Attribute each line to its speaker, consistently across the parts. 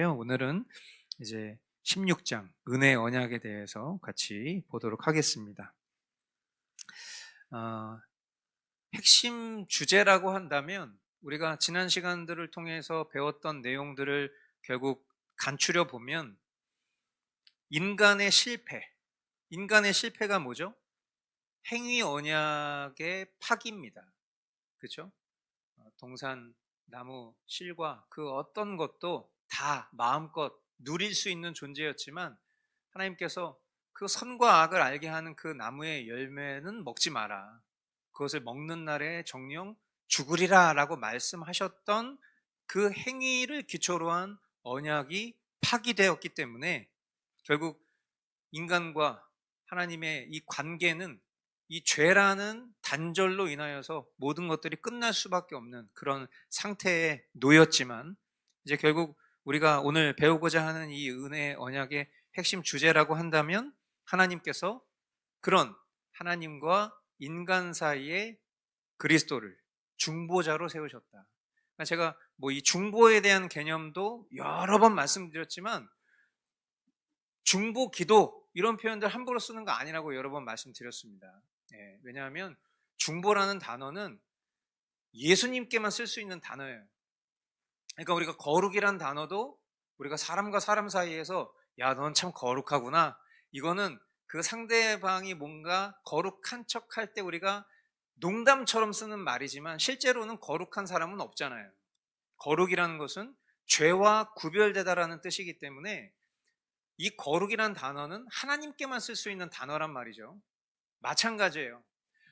Speaker 1: 오늘은 이제 16장 은혜 언약에 대해서 같이 보도록 하겠습니다. 어, 핵심 주제라고 한다면 우리가 지난 시간들을 통해서 배웠던 내용들을 결국 간추려 보면 인간의 실패가 뭐죠? 행위 언약의 파기입니다. 그렇죠? 동산, 나무, 실과 그 어떤 것도 다 마음껏 누릴 수 있는 존재였지만 하나님께서 그 선과 악을 알게 하는 그 나무의 열매는 먹지 마라. 그것을 먹는 날에 정령 죽으리라 라고 말씀하셨던 그 행위를 기초로 한 언약이 파기되었기 때문에 결국 인간과 하나님의 이 관계는 이 죄라는 단절로 인하여서 모든 것들이 끝날 수밖에 없는 그런 상태에 놓였지만 이제 결국 우리가 오늘 배우고자 하는 이 은혜의 언약의 핵심 주제라고 한다면 하나님께서 그런 하나님과 인간 사이에 그리스도를 중보자로 세우셨다. 그러니까 제가 뭐 이 중보에 대한 개념도 여러 번 말씀드렸지만 중보 기도 이런 표현들 함부로 쓰는 거 아니라고 여러 번 말씀드렸습니다. 왜냐하면 중보라는 단어는 예수님께만 쓸 수 있는 단어예요. 그러니까 우리가 거룩이란 단어도 우리가 사람과 사람 사이에서 야, 넌 참 거룩하구나. 이거는 그 상대방이 뭔가 거룩한 척할 때 우리가 농담처럼 쓰는 말이지만 실제로는 거룩한 사람은 없잖아요. 거룩이라는 것은 죄와 구별되다라는 뜻이기 때문에 이 거룩이란 단어는 하나님께만 쓸 수 있는 단어란 말이죠. 마찬가지예요.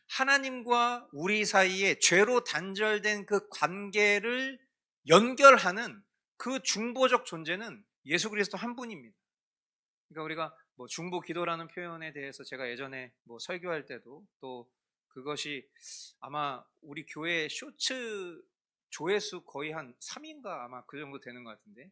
Speaker 1: 하나님과 우리 사이에 죄로 단절된 그 관계를 연결하는 그 중보적 존재는 예수 그리스도 한 분입니다. 그러니까 우리가 뭐 중보 기도라는 표현에 대해서 제가 예전에 뭐 설교할 때도 또 그것이 아마 우리 교회 쇼츠 조회수 거의 한 3인가 아마 그 정도 되는 것 같은데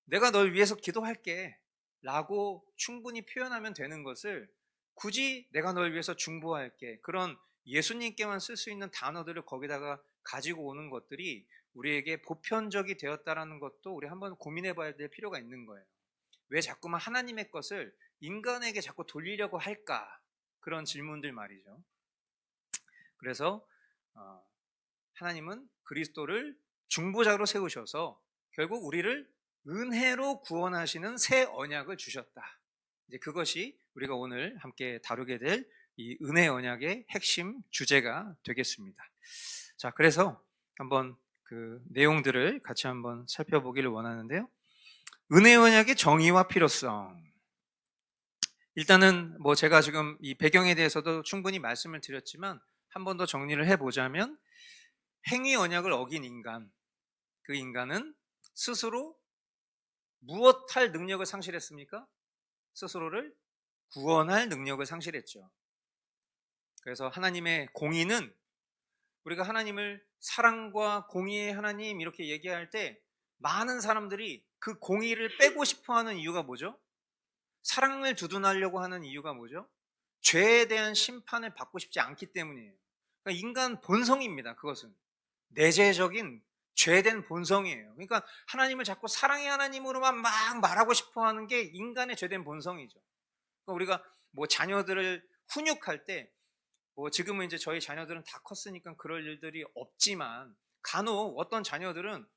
Speaker 1: 내가 널 위해서 기도할게 라고 충분히 표현하면 되는 것을 굳이 내가 널 위해서 중보할게 그런 예수님께만 쓸 수 있는 단어들을 거기다가 가지고 오는 것들이 우리에게 보편적이 되었다는 것도 우리 한번 고민해 봐야 될 필요가 있는 거예요. 왜 자꾸만 하나님의 것을 인간에게 자꾸 돌리려고 할까? 그런 질문들 말이죠. 그래서 하나님은 그리스도를 중보자로 세우셔서 결국 우리를 은혜로 구원하시는 새 언약을 주셨다. 이제 그것이 우리가 오늘 함께 다루게 될 이 은혜 언약의 핵심 주제가 되겠습니다. 자, 그래서 한번 그 내용들을 같이 한번 살펴보기를 원하는데요. 은혜 언약의 정의와 필요성. 일단은 뭐 제가 지금 이 배경에 대해서도 충분히 말씀을 드렸지만 한 번 더 정리를 해보자면 행위 언약을 어긴 인간, 그 인간은 스스로 무엇할 능력을 상실했습니까? 스스로를 구원할 능력을 상실했죠. 그래서 하나님의 공의는 우리가 하나님을 사랑과 공의의 하나님 이렇게 얘기할 때 많은 사람들이 그 공의를 빼고 싶어 하는 이유가 뭐죠? 사랑을 두둔하려고 하는 이유가 뭐죠? 죄에 대한 심판을 받고 싶지 않기 때문이에요. 그러니까 인간 본성입니다. 그것은 내재적인 죄된 본성이에요. 그러니까 하나님을 자꾸 사랑의 하나님으로만 막 말하고 싶어 하는 게 인간의 죄된 본성이죠. 그러니까 우리가 뭐 자녀들을 훈육할 때 뭐 지금은 이제 저희 자녀들은 다 컸으니까 그럴 일들이 없지만 간혹 어떤 자녀들은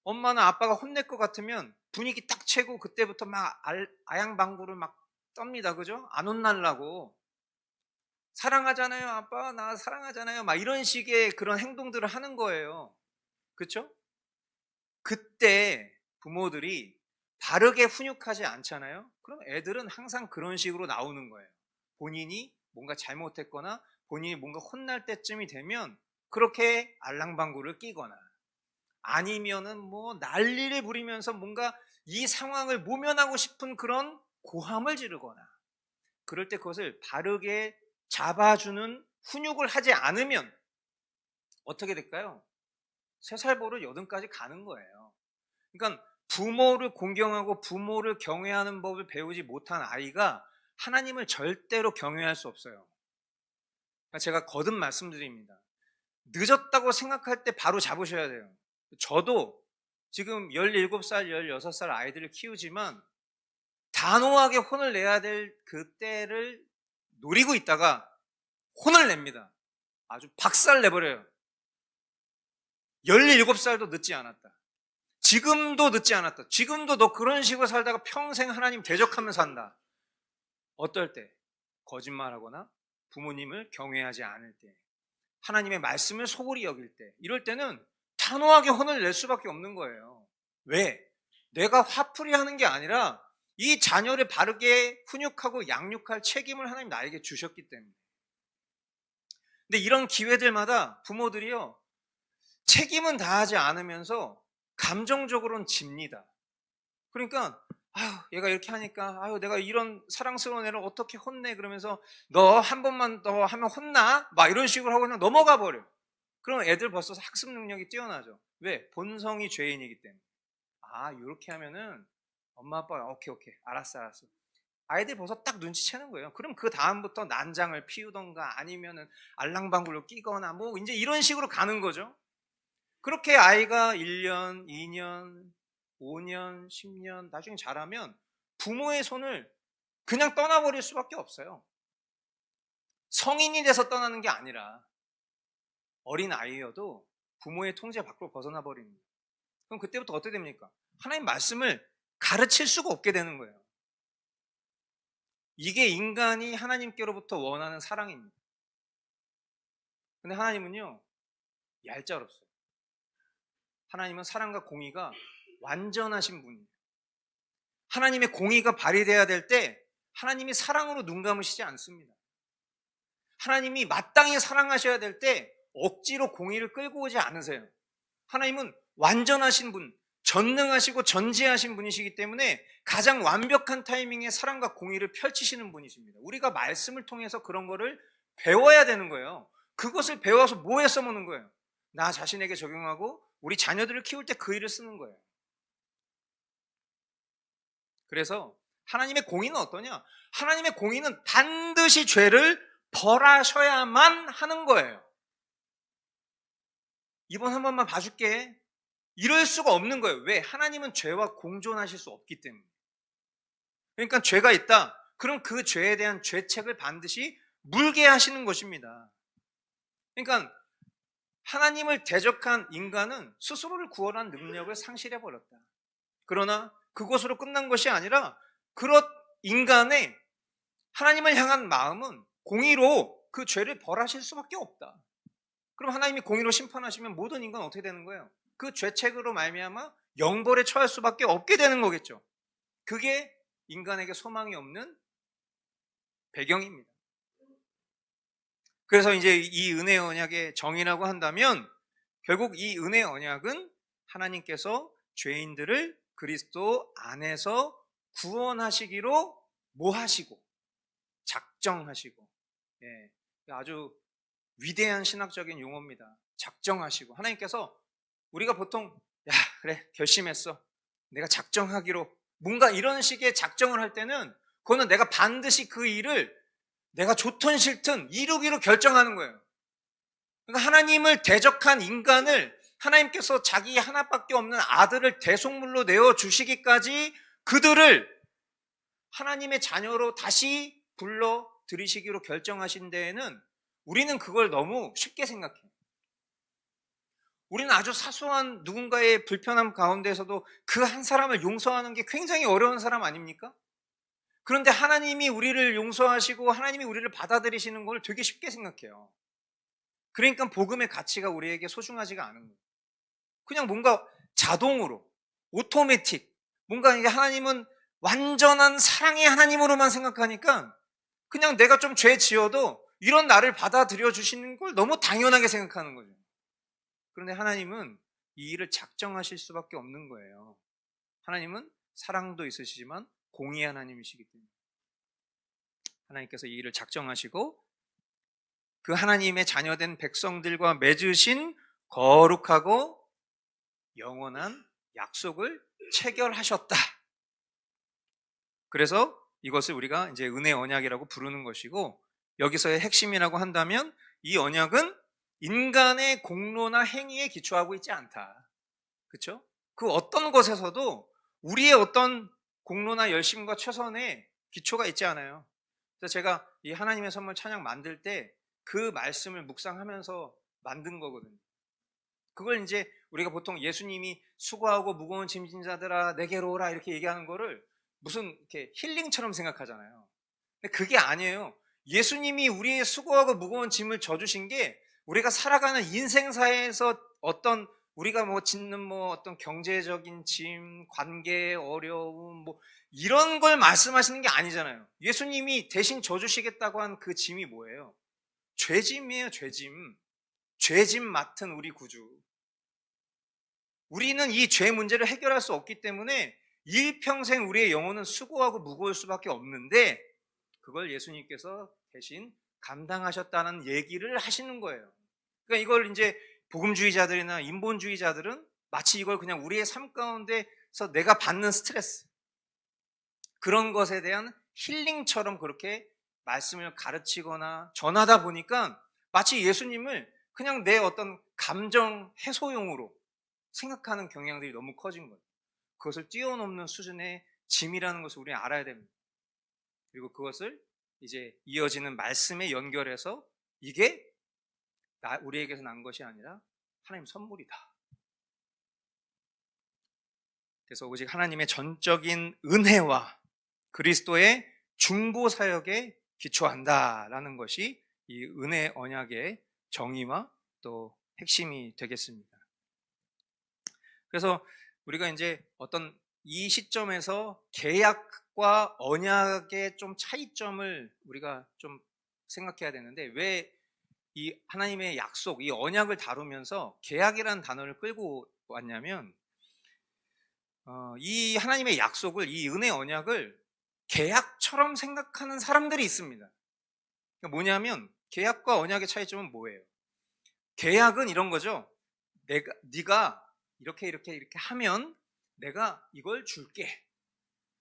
Speaker 1: 엄마나 아빠가 혼낼 것 같으면 분위기 딱 채고 그때부터 막 아양방구를 막 떱니다. 그죠? 안 혼날라고. 사랑하잖아요, 아빠. 나 사랑하잖아요. 막 이런 식의 그런 행동들을 하는 거예요. 그렇죠? 그때 부모들이 바르게 훈육하지 않잖아요. 그럼 애들은 항상 그런 식으로 나오는 거예요. 본인이 뭔가 잘못했거나 본인이 뭔가 혼날 때쯤이 되면 그렇게 알랑방구를 끼거나 아니면은 뭐 난리를 부리면서 뭔가 이 상황을 모면하고 싶은 그런 고함을 지르거나 그럴 때 그것을 바르게 잡아주는 훈육을 하지 않으면 어떻게 될까요? 3살 버릇 8까지 가는 거예요. 그러니까 부모를 공경하고 부모를 경외하는 법을 배우지 못한 아이가 하나님을 절대로 경외할 수 없어요. 그러니까 제가 거듭 말씀드립니다. 늦었다고 생각할 때 바로 잡으셔야 돼요. 저도 지금 17살, 16살 아이들을 키우지만 단호하게 혼을 내야 될 그때를 노리고 있다가 혼을 냅니다. 아주 박살 내버려요. 17살도 늦지 않았다. 지금도 늦지 않았다. 지금도 너 그런 식으로 살다가 평생 하나님 대적하면서 산다. 어떨 때? 거짓말하거나 부모님을 경외하지 않을 때, 하나님의 말씀을 소홀히 여길 때, 이럴 때는 단호하게 혼을 낼 수밖에 없는 거예요. 왜? 내가 화풀이 하는 게 아니라 이 자녀를 바르게 훈육하고 양육할 책임을 하나님 나에게 주셨기 때문에. 근데 이런 기회들마다 부모들이요, 책임은 다하지 않으면서 감정적으로는 집니다. 그러니까 아유, 얘가 이렇게 하니까 아유, 내가 이런 사랑스러운 애를 어떻게 혼내? 그러면서 너 한 번만 더 하면 혼나? 막 이런 식으로 하고 그냥 넘어가 버려. 그럼 애들 벌써 학습 능력이 뛰어나죠. 왜? 본성이 죄인이기 때문에. 아, 이렇게 하면은 엄마 아빠가 오케이 알았어. 아이들이 벌써 딱 눈치채는 거예요. 그럼 그 다음부터 난장을 피우던가 아니면은 알랑방구로 끼거나 뭐 이제 이런 식으로 가는 거죠. 그렇게 아이가 1년, 2년, 5년, 10년 나중에 자라면 부모의 손을 그냥 떠나버릴 수밖에 없어요. 성인이 돼서 떠나는 게 아니라 어린 아이여도 부모의 통제 밖으로 벗어나 버립니다. 그럼 그때부터 어떻게 됩니까? 하나님 말씀을 가르칠 수가 없게 되는 거예요. 이게 인간이 하나님께로부터 원하는 사랑입니다. 근데 하나님은요, 얄짤없어요. 하나님은 사랑과 공의가 완전하신 분이에요. 하나님의 공의가 발휘돼야 될 때 하나님이 사랑으로 눈 감으시지 않습니다. 하나님이 마땅히 사랑하셔야 될 때 억지로 공의를 끌고 오지 않으세요. 하나님은 완전하신 분, 전능하시고 전지하신 분이시기 때문에 가장 완벽한 타이밍에 사랑과 공의를 펼치시는 분이십니다. 우리가 말씀을 통해서 그런 거를 배워야 되는 거예요. 그것을 배워서 뭐에 써먹는 거예요? 나 자신에게 적용하고 우리 자녀들을 키울 때 그 일을 쓰는 거예요. 그래서 하나님의 공의는 어떠냐? 하나님의 공의는 반드시 죄를 벌하셔야만 하는 거예요. 이번 한 번만 봐줄게. 이럴 수가 없는 거예요. 왜? 하나님은 죄와 공존하실 수 없기 때문에. 그러니까 죄가 있다. 그럼 그 죄에 대한 죄책을 반드시 물게 하시는 것입니다. 그러니까 하나님을 대적한 인간은 스스로를 구원한 능력을 상실해 버렸다. 그러나 그것으로 끝난 것이 아니라 그런 인간의 하나님을 향한 마음은 공의로 그 죄를 벌하실 수밖에 없다. 그럼 하나님이 공의로 심판하시면 모든 인간은 어떻게 되는 거예요? 그 죄책으로 말미암아 영벌에 처할 수밖에 없게 되는 거겠죠. 그게 인간에게 소망이 없는 배경입니다. 그래서 이제 이 은혜의 언약의 정의라고 한다면 결국 이 은혜의 언약은 하나님께서 죄인들을 그리스도 안에서 구원하시기로 뭐 하시고 작정하시고, 예, 아주 위대한 신학적인 용어입니다. 작정하시고. 하나님께서 우리가 보통 야 그래 결심했어, 내가 작정하기로, 뭔가 이런 식의 작정을 할 때는 그거는 내가 반드시 그 일을 내가 좋든 싫든 이루기로 결정하는 거예요. 그러니까 하나님을 대적한 인간을 하나님께서 자기 하나밖에 없는 아들을 대속물로 내어주시기까지 그들을 하나님의 자녀로 다시 불러 들이시기로 결정하신 데에는 우리는 그걸 너무 쉽게 생각해요. 우리는 아주 사소한 누군가의 불편함 가운데서도 그 한 사람을 용서하는 게 굉장히 어려운 사람 아닙니까? 그런데 하나님이 우리를 용서하시고 하나님이 우리를 받아들이시는 걸 되게 쉽게 생각해요. 그러니까 복음의 가치가 우리에게 소중하지가 않은 거예요. 그냥 뭔가 자동으로, 오토매틱, 뭔가 이게 하나님은 완전한 사랑의 하나님으로만 생각하니까 그냥 내가 좀 죄 지어도 이런 나를 받아들여 주시는 걸 너무 당연하게 생각하는 거죠. 그런데 하나님은 이 일을 작정하실 수밖에 없는 거예요. 하나님은 사랑도 있으시지만 공의 하나님이시기 때문에 하나님께서 이 일을 작정하시고 그 하나님의 자녀된 백성들과 맺으신 거룩하고 영원한 약속을 체결하셨다. 그래서 이것을 우리가 이제 은혜 언약이라고 부르는 것이고, 여기서의 핵심이라고 한다면 이 언약은 인간의 공로나 행위에 기초하고 있지 않다. 그렇죠? 그 어떤 것에서도 우리의 어떤 공로나 열심과 최선에 기초가 있지 않아요. 그래서 제가 이 하나님의 선물 찬양 만들 때 그 말씀을 묵상하면서 만든 거거든요. 그걸 이제 우리가 보통 예수님이 수고하고 무거운 짐진 자들아 내게로 오라 이렇게 얘기하는 거를 무슨 이렇게 힐링처럼 생각하잖아요. 근데 그게 아니에요. 예수님이 우리의 수고하고 무거운 짐을 져주신 게 우리가 살아가는 인생사에서 어떤 우리가 뭐 짓는 뭐 어떤 경제적인 짐, 관계의 어려움 뭐 이런 걸 말씀하시는 게 아니잖아요. 예수님이 대신 져주시겠다고 한 그 짐이 뭐예요? 죄짐이에요, 죄짐. 죄짐 맡은 우리 구주. 우리는 이 죄 문제를 해결할 수 없기 때문에 일평생 우리의 영혼은 수고하고 무거울 수밖에 없는데 그걸 예수님께서 대신 감당하셨다는 얘기를 하시는 거예요. 그러니까 이걸 이제 복음주의자들이나 인본주의자들은 마치 이걸 그냥 우리의 삶 가운데서 내가 받는 스트레스 그런 것에 대한 힐링처럼 그렇게 말씀을 가르치거나 전하다 보니까 마치 예수님을 그냥 내 어떤 감정 해소용으로 생각하는 경향들이 너무 커진 거예요. 그것을 뛰어넘는 수준의 짐이라는 것을 우리는 알아야 됩니다. 그리고 그것을 이제 이어지는 말씀에 연결해서 이게 우리에게서 난 것이 아니라 하나님 선물이다. 그래서 오직 하나님의 전적인 은혜와 그리스도의 중보 사역에 기초한다라는 것이 이 은혜 언약의 정의와 또 핵심이 되겠습니다. 그래서 우리가 이제 어떤 이 시점에서 계약과 언약의 좀 차이점을 우리가 좀 생각해야 되는데 왜 이 하나님의 약속, 이 언약을 다루면서 계약이라는 단어를 끌고 왔냐면 이 하나님의 약속을, 이 은혜 언약을 계약처럼 생각하는 사람들이 있습니다. 그러니까 뭐냐면 계약과 언약의 차이점은 뭐예요? 계약은 이런 거죠. 네가 이렇게 하면 내가 이걸 줄게.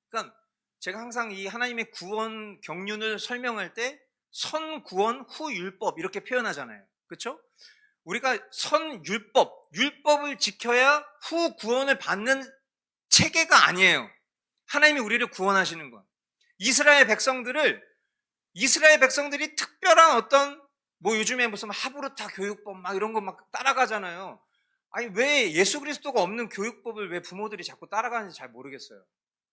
Speaker 1: 그러니까 제가 항상 이 하나님의 구원 경륜을 설명할 때 선구원 후율법 이렇게 표현하잖아요. 그렇죠? 우리가 율법을 지켜야 후 구원을 받는 체계가 아니에요. 하나님이 우리를 구원하시는 건. 이스라엘 백성들이 특별한 어떤 뭐 요즘에 무슨 하브르타 교육법 막 이런 거 막 따라가잖아요. 아니 왜 예수 그리스도가 없는 교육법을 왜 부모들이 자꾸 따라가는지 잘 모르겠어요.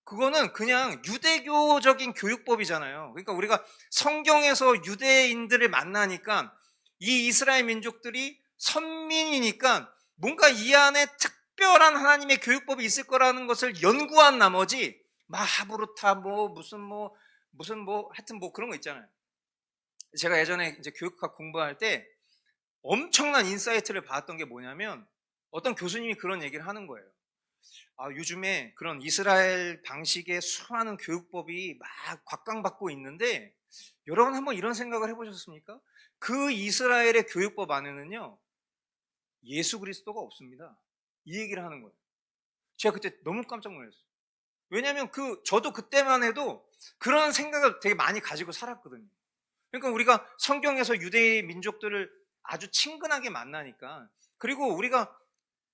Speaker 1: 그거는 그냥 유대교적인 교육법이잖아요. 그러니까 우리가 성경에서 유대인들을 만나니까 이 이스라엘 민족들이 선민이니까 뭔가 이 안에 특별한 하나님의 교육법이 있을 거라는 것을 연구한 나머지 하브르타 무슨 하여튼 뭐 그런 거 있잖아요. 제가 예전에 이제 교육학 공부할 때 엄청난 인사이트를 받았던 게 뭐냐면 어떤 교수님이 그런 얘기를 하는 거예요. 요즘에 그런 이스라엘 방식의 수많은 교육법이 막 곽강받고 있는데 여러분 한번 이런 생각을 해보셨습니까? 그 이스라엘의 교육법 안에는요 예수 그리스도가 없습니다. 이 얘기를 하는 거예요. 제가 그때 너무 깜짝 놀랐어요. 왜냐하면 저도 그때만 해도 그런 생각을 되게 많이 가지고 살았거든요. 그러니까 우리가 성경에서 유대의 민족들을 아주 친근하게 만나니까 그리고 우리가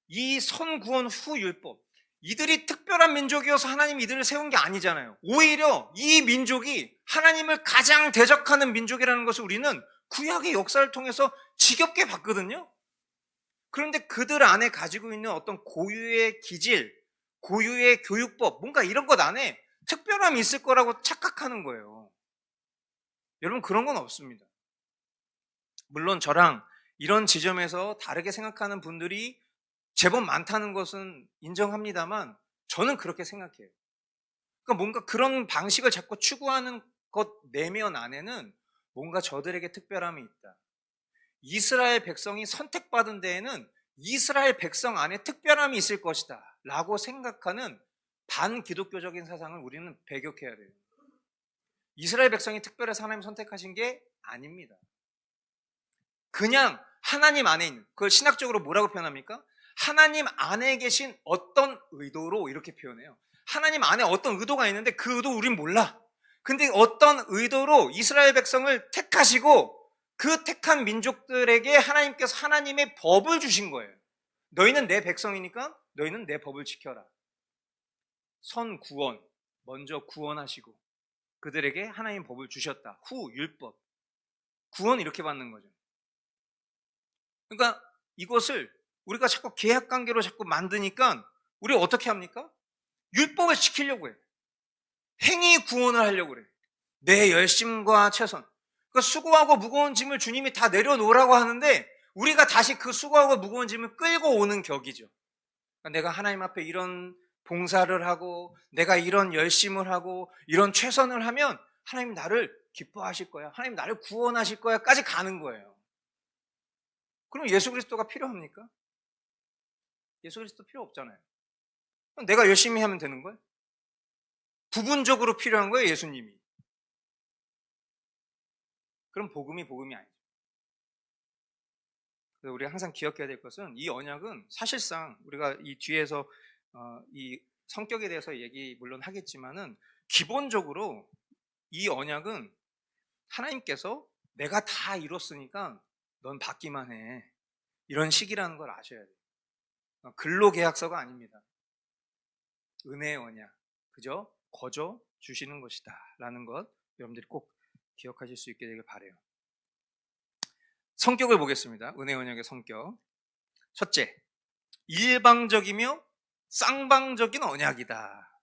Speaker 1: 이 선구원 후 율법 이들이 특별한 민족이어서 하나님이 이들을 세운 게 아니잖아요. 오히려 이 민족이 하나님을 가장 대적하는 민족이라는 것을 우리는 구약의 역사를 통해서 지겹게 봤거든요. 그런데 그들 안에 가지고 있는 어떤 고유의 기질, 고유의 교육법, 뭔가 이런 것 안에 특별함이 있을 거라고 착각하는 거예요. 여러분 그런 건 없습니다. 물론 저랑 이런 지점에서 다르게 생각하는 분들이 제법 많다는 것은 인정합니다만 저는 그렇게 생각해요. 그러니까 뭔가 그런 방식을 자꾸 추구하는 것 내면 안에는 뭔가 저들에게 특별함이 있다. 이스라엘 백성이 선택받은 데에는 이스라엘 백성 안에 특별함이 있을 것이다 라고 생각하는 반기독교적인 사상을 우리는 배격해야 돼요. 이스라엘 백성이 특별해서 하나님 선택하신 게 아닙니다. 그냥 하나님 안에 있는, 그걸 신학적으로 뭐라고 표현합니까? 하나님 안에 계신 어떤 의도로 이렇게 표현해요. 하나님 안에 어떤 의도가 있는데 그 의도 우린 몰라. 근데 어떤 의도로 이스라엘 백성을 택하시고 그 택한 민족들에게 하나님께서 하나님의 법을 주신 거예요. 너희는 내 백성이니까 너희는 내 법을 지켜라. 선구원, 먼저 구원하시고 그들에게 하나님 법을 주셨다. 후 율법, 구원 이렇게 받는 거죠. 그러니까 이것을 우리가 자꾸 계약관계로 자꾸 만드니까 우리 어떻게 합니까? 율법을 지키려고 해. 행위 구원을 하려고 그래. 내 열심과 최선. 그 수고하고 무거운 짐을 주님이 다 내려놓으라고 하는데 우리가 다시 그 수고하고 무거운 짐을 끌고 오는 격이죠. 그러니까 내가 하나님 앞에 이런 봉사를 하고 내가 이런 열심을 하고 이런 최선을 하면 하나님 나를 기뻐하실 거야. 하나님 나를 구원하실 거야. 까지 가는 거예요. 그럼 예수 그리스도가 필요합니까? 예수 그리스도 필요 없잖아요. 그럼 내가 열심히 하면 되는 거예요? 부분적으로 필요한 거예요, 예수님이. 그럼 복음이 아니죠. 그래서 우리가 항상 기억해야 될 것은 이 언약은 사실상 우리가 이 뒤에서 이 성격에 대해서 얘기 물론 하겠지만은 기본적으로 이 언약은 하나님께서 내가 다 이뤘으니까 넌 받기만 해. 이런 식이라는 걸 아셔야 돼요. 근로계약서가 아닙니다. 은혜의 언약. 그죠? 거저 주시는 것이다. 라는 것 여러분들이 꼭 기억하실 수 있게 되길 바라요. 성격을 보겠습니다. 은혜의 언약의 성격. 첫째, 일방적이며 쌍방적인 언약이다.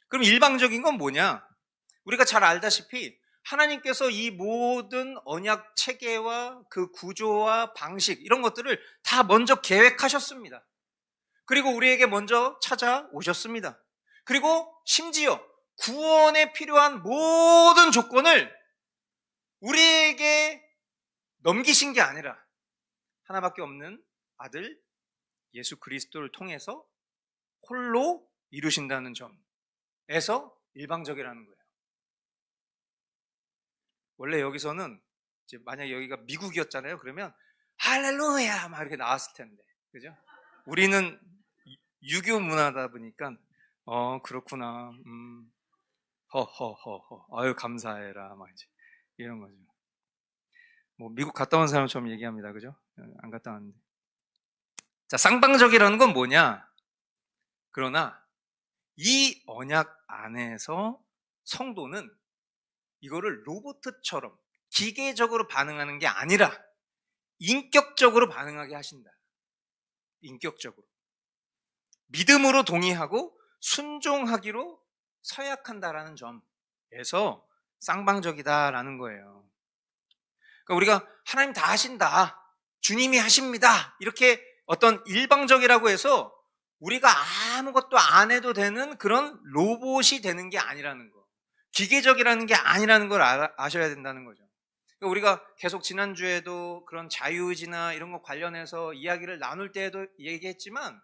Speaker 1: 그럼 일방적인 건 뭐냐? 우리가 잘 알다시피 하나님께서 이 모든 언약 체계와 그 구조와 방식 이런 것들을 다 먼저 계획하셨습니다. 그리고 우리에게 먼저 찾아오셨습니다. 그리고 심지어 구원에 필요한 모든 조건을 우리에게 넘기신 게 아니라 하나밖에 없는 아들 예수 그리스도를 통해서 홀로 이루신다는 점에서 일방적이라는 거예요. 원래 여기서는 이제 만약 여기가 미국이었잖아요. 그러면 할렐루야 막 이렇게 나왔을 텐데, 그죠? 우리는 유교 문화다 보니까 그렇구나, 허허허허, 아유 감사해라 막 이제 이런 거죠. 뭐 미국 갔다 온 사람처럼 얘기합니다, 그죠? 안 갔다 왔는데. 자, 쌍방적이라는 건 뭐냐? 그러나 이 언약 안에서 성도는 이거를 로봇처럼 기계적으로 반응하는 게 아니라 인격적으로 반응하게 하신다. 인격적으로. 믿음으로 동의하고 순종하기로 서약한다라는 점에서 쌍방적이다라는 거예요. 그러니까 우리가 하나님 다 하신다, 주님이 하십니다, 이렇게 어떤 일방적이라고 해서 우리가 아무것도 안 해도 되는 그런 로봇이 되는 게 아니라는 거, 기계적이라는 게 아니라는 걸 아셔야 된다는 거죠. 그러니까 우리가 계속 지난주에도 그런 자유의지나 이런 거 관련해서 이야기를 나눌 때에도 얘기했지만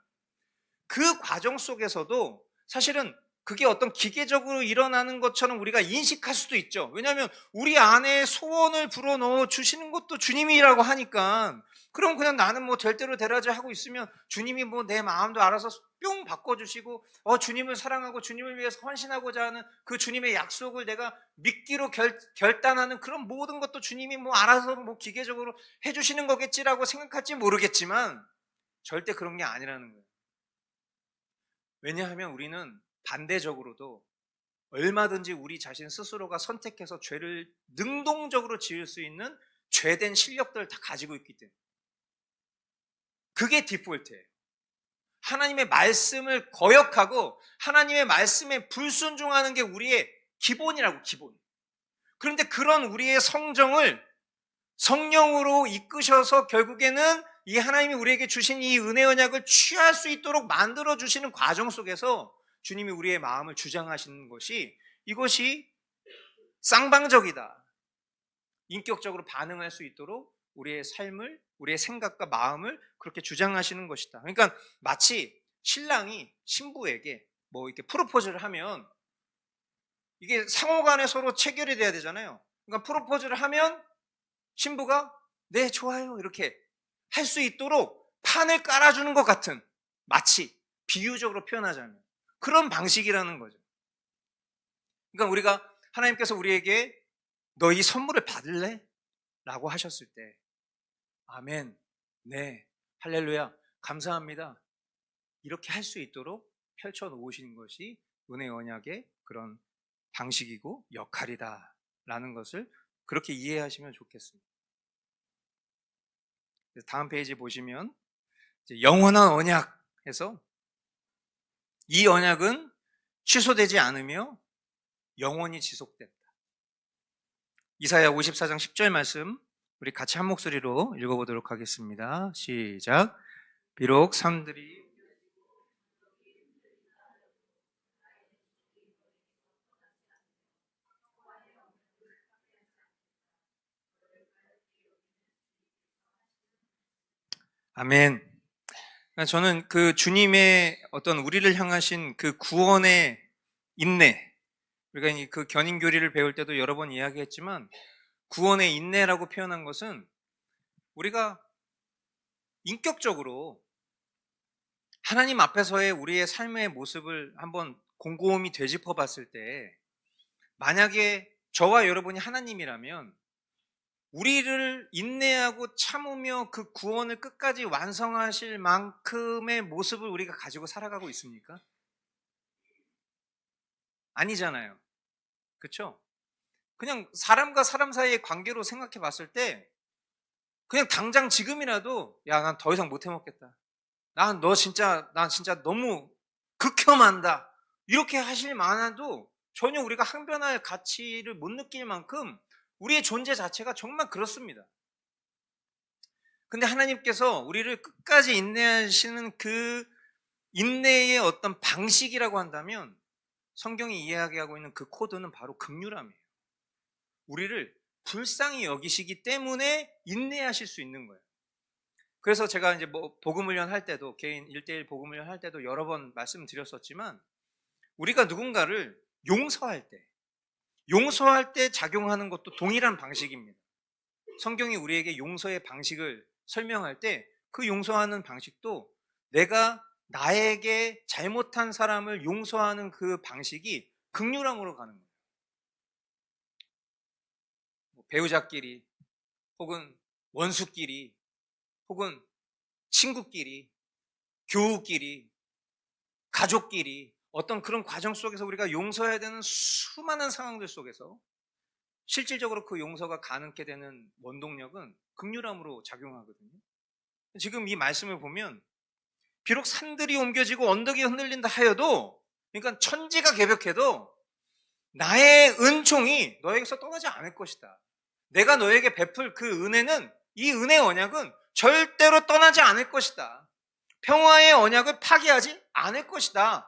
Speaker 1: 그 과정 속에서도 사실은 그게 어떤 기계적으로 일어나는 것처럼 우리가 인식할 수도 있죠. 왜냐하면 우리 안에 소원을 불어넣어 주시는 것도 주님이라고 하니까, 그럼 그냥 나는 뭐 될 대로 되라지 하고 있으면 주님이 뭐 내 마음도 알아서 뿅 바꿔주시고 주님을 사랑하고 주님을 위해서 헌신하고자 하는 그 주님의 약속을 내가 믿기로 결단하는 그런 모든 것도 주님이 뭐 알아서 뭐 기계적으로 해주시는 거겠지라고 생각할지 모르겠지만 절대 그런 게 아니라는 거예요. 왜냐하면 우리는 반대적으로도 얼마든지 우리 자신 스스로가 선택해서 죄를 능동적으로 지을 수 있는 죄된 실력들을 다 가지고 있기 때문에 그게 디폴트예요. 하나님의 말씀을 거역하고 하나님의 말씀에 불순종하는 게 우리의 기본이라고, 기본. 그런데 그런 우리의 성정을 성령으로 이끄셔서 결국에는 이 하나님이 우리에게 주신 이 은혜 언약을 취할 수 있도록 만들어 주시는 과정 속에서 주님이 우리의 마음을 주장하시는 것이, 이것이 쌍방적이다, 인격적으로 반응할 수 있도록 우리의 삶을, 우리의 생각과 마음을 그렇게 주장하시는 것이다. 그러니까 마치 신랑이 신부에게 뭐 이렇게 프로포즈를 하면 이게 상호간에 서로 체결이 돼야 되잖아요. 그러니까 프로포즈를 하면 신부가 네 좋아요 이렇게 할 수 있도록 판을 깔아주는 것 같은, 마치 비유적으로 표현하자면 그런 방식이라는 거죠. 그러니까 우리가 하나님께서 우리에게 너 이 선물을 받을래? 라고 하셨을 때 아멘, 네, 할렐루야, 감사합니다, 이렇게 할 수 있도록 펼쳐 놓으시는 것이 은혜의 언약의 그런 방식이고 역할이다라는 것을 그렇게 이해하시면 좋겠습니다. 다음 페이지 보시면 이제 영원한 언약에서 이 언약은 취소되지 않으며 영원히 지속된다. 이사야 54장 10절 말씀 우리 같이 한 목소리로 읽어보도록 하겠습니다. 시작. 비록 산들이 아멘. 저는 그 주님의 어떤 우리를 향하신 그 구원의 인내, 우리가 그 견인교리를 배울 때도 여러 번 이야기했지만 구원의 인내라고 표현한 것은 우리가 인격적으로 하나님 앞에서의 우리의 삶의 모습을 한번 곰곰이 되짚어 봤을 때 만약에 저와 여러분이 하나님이라면 우리를 인내하고 참으며 그 구원을 끝까지 완성하실 만큼의 모습을 우리가 가지고 살아가고 있습니까? 아니잖아요. 그렇죠? 그냥 사람과 사람 사이의 관계로 생각해 봤을 때 그냥 당장 지금이라도 야, 난 더 이상 못 해먹겠다. 난 진짜 너무 극혐한다. 이렇게 하실 만해도 전혀 우리가 항변할 가치를 못 느낄 만큼 우리의 존재 자체가 정말 그렇습니다. 근데 하나님께서 우리를 끝까지 인내하시는 그 인내의 어떤 방식이라고 한다면 성경이 이야기하고 있는 그 코드는 바로 긍휼함이에요. 우리를 불쌍히 여기시기 때문에 인내하실 수 있는 거예요. 그래서 제가 이제 복음훈련 할 때도 개인 1대1 복음훈련 할 때도 여러 번 말씀드렸었지만 우리가 누군가를 용서할 때 작용하는 것도 동일한 방식입니다. 성경이 우리에게 용서의 방식을 설명할 때 그 용서하는 방식도 내가 나에게 잘못한 사람을 용서하는 그 방식이 긍휼함으로 가는 거예요. 배우자끼리 혹은 원수끼리 혹은 친구끼리 교우끼리 가족끼리 어떤 그런 과정 속에서 우리가 용서해야 되는 수많은 상황들 속에서 실질적으로 그 용서가 가능케 되는 원동력은 긍휼함으로 작용하거든요. 지금 이 말씀을 보면 비록 산들이 옮겨지고 언덕이 흔들린다 하여도 그러니까 천지가 개벽해도 나의 은총이 너에게서 떠나지 않을 것이다. 내가 너에게 베풀 그 은혜는 이 은혜의 언약은 절대로 떠나지 않을 것이다. 평화의 언약을 파기하지 않을 것이다.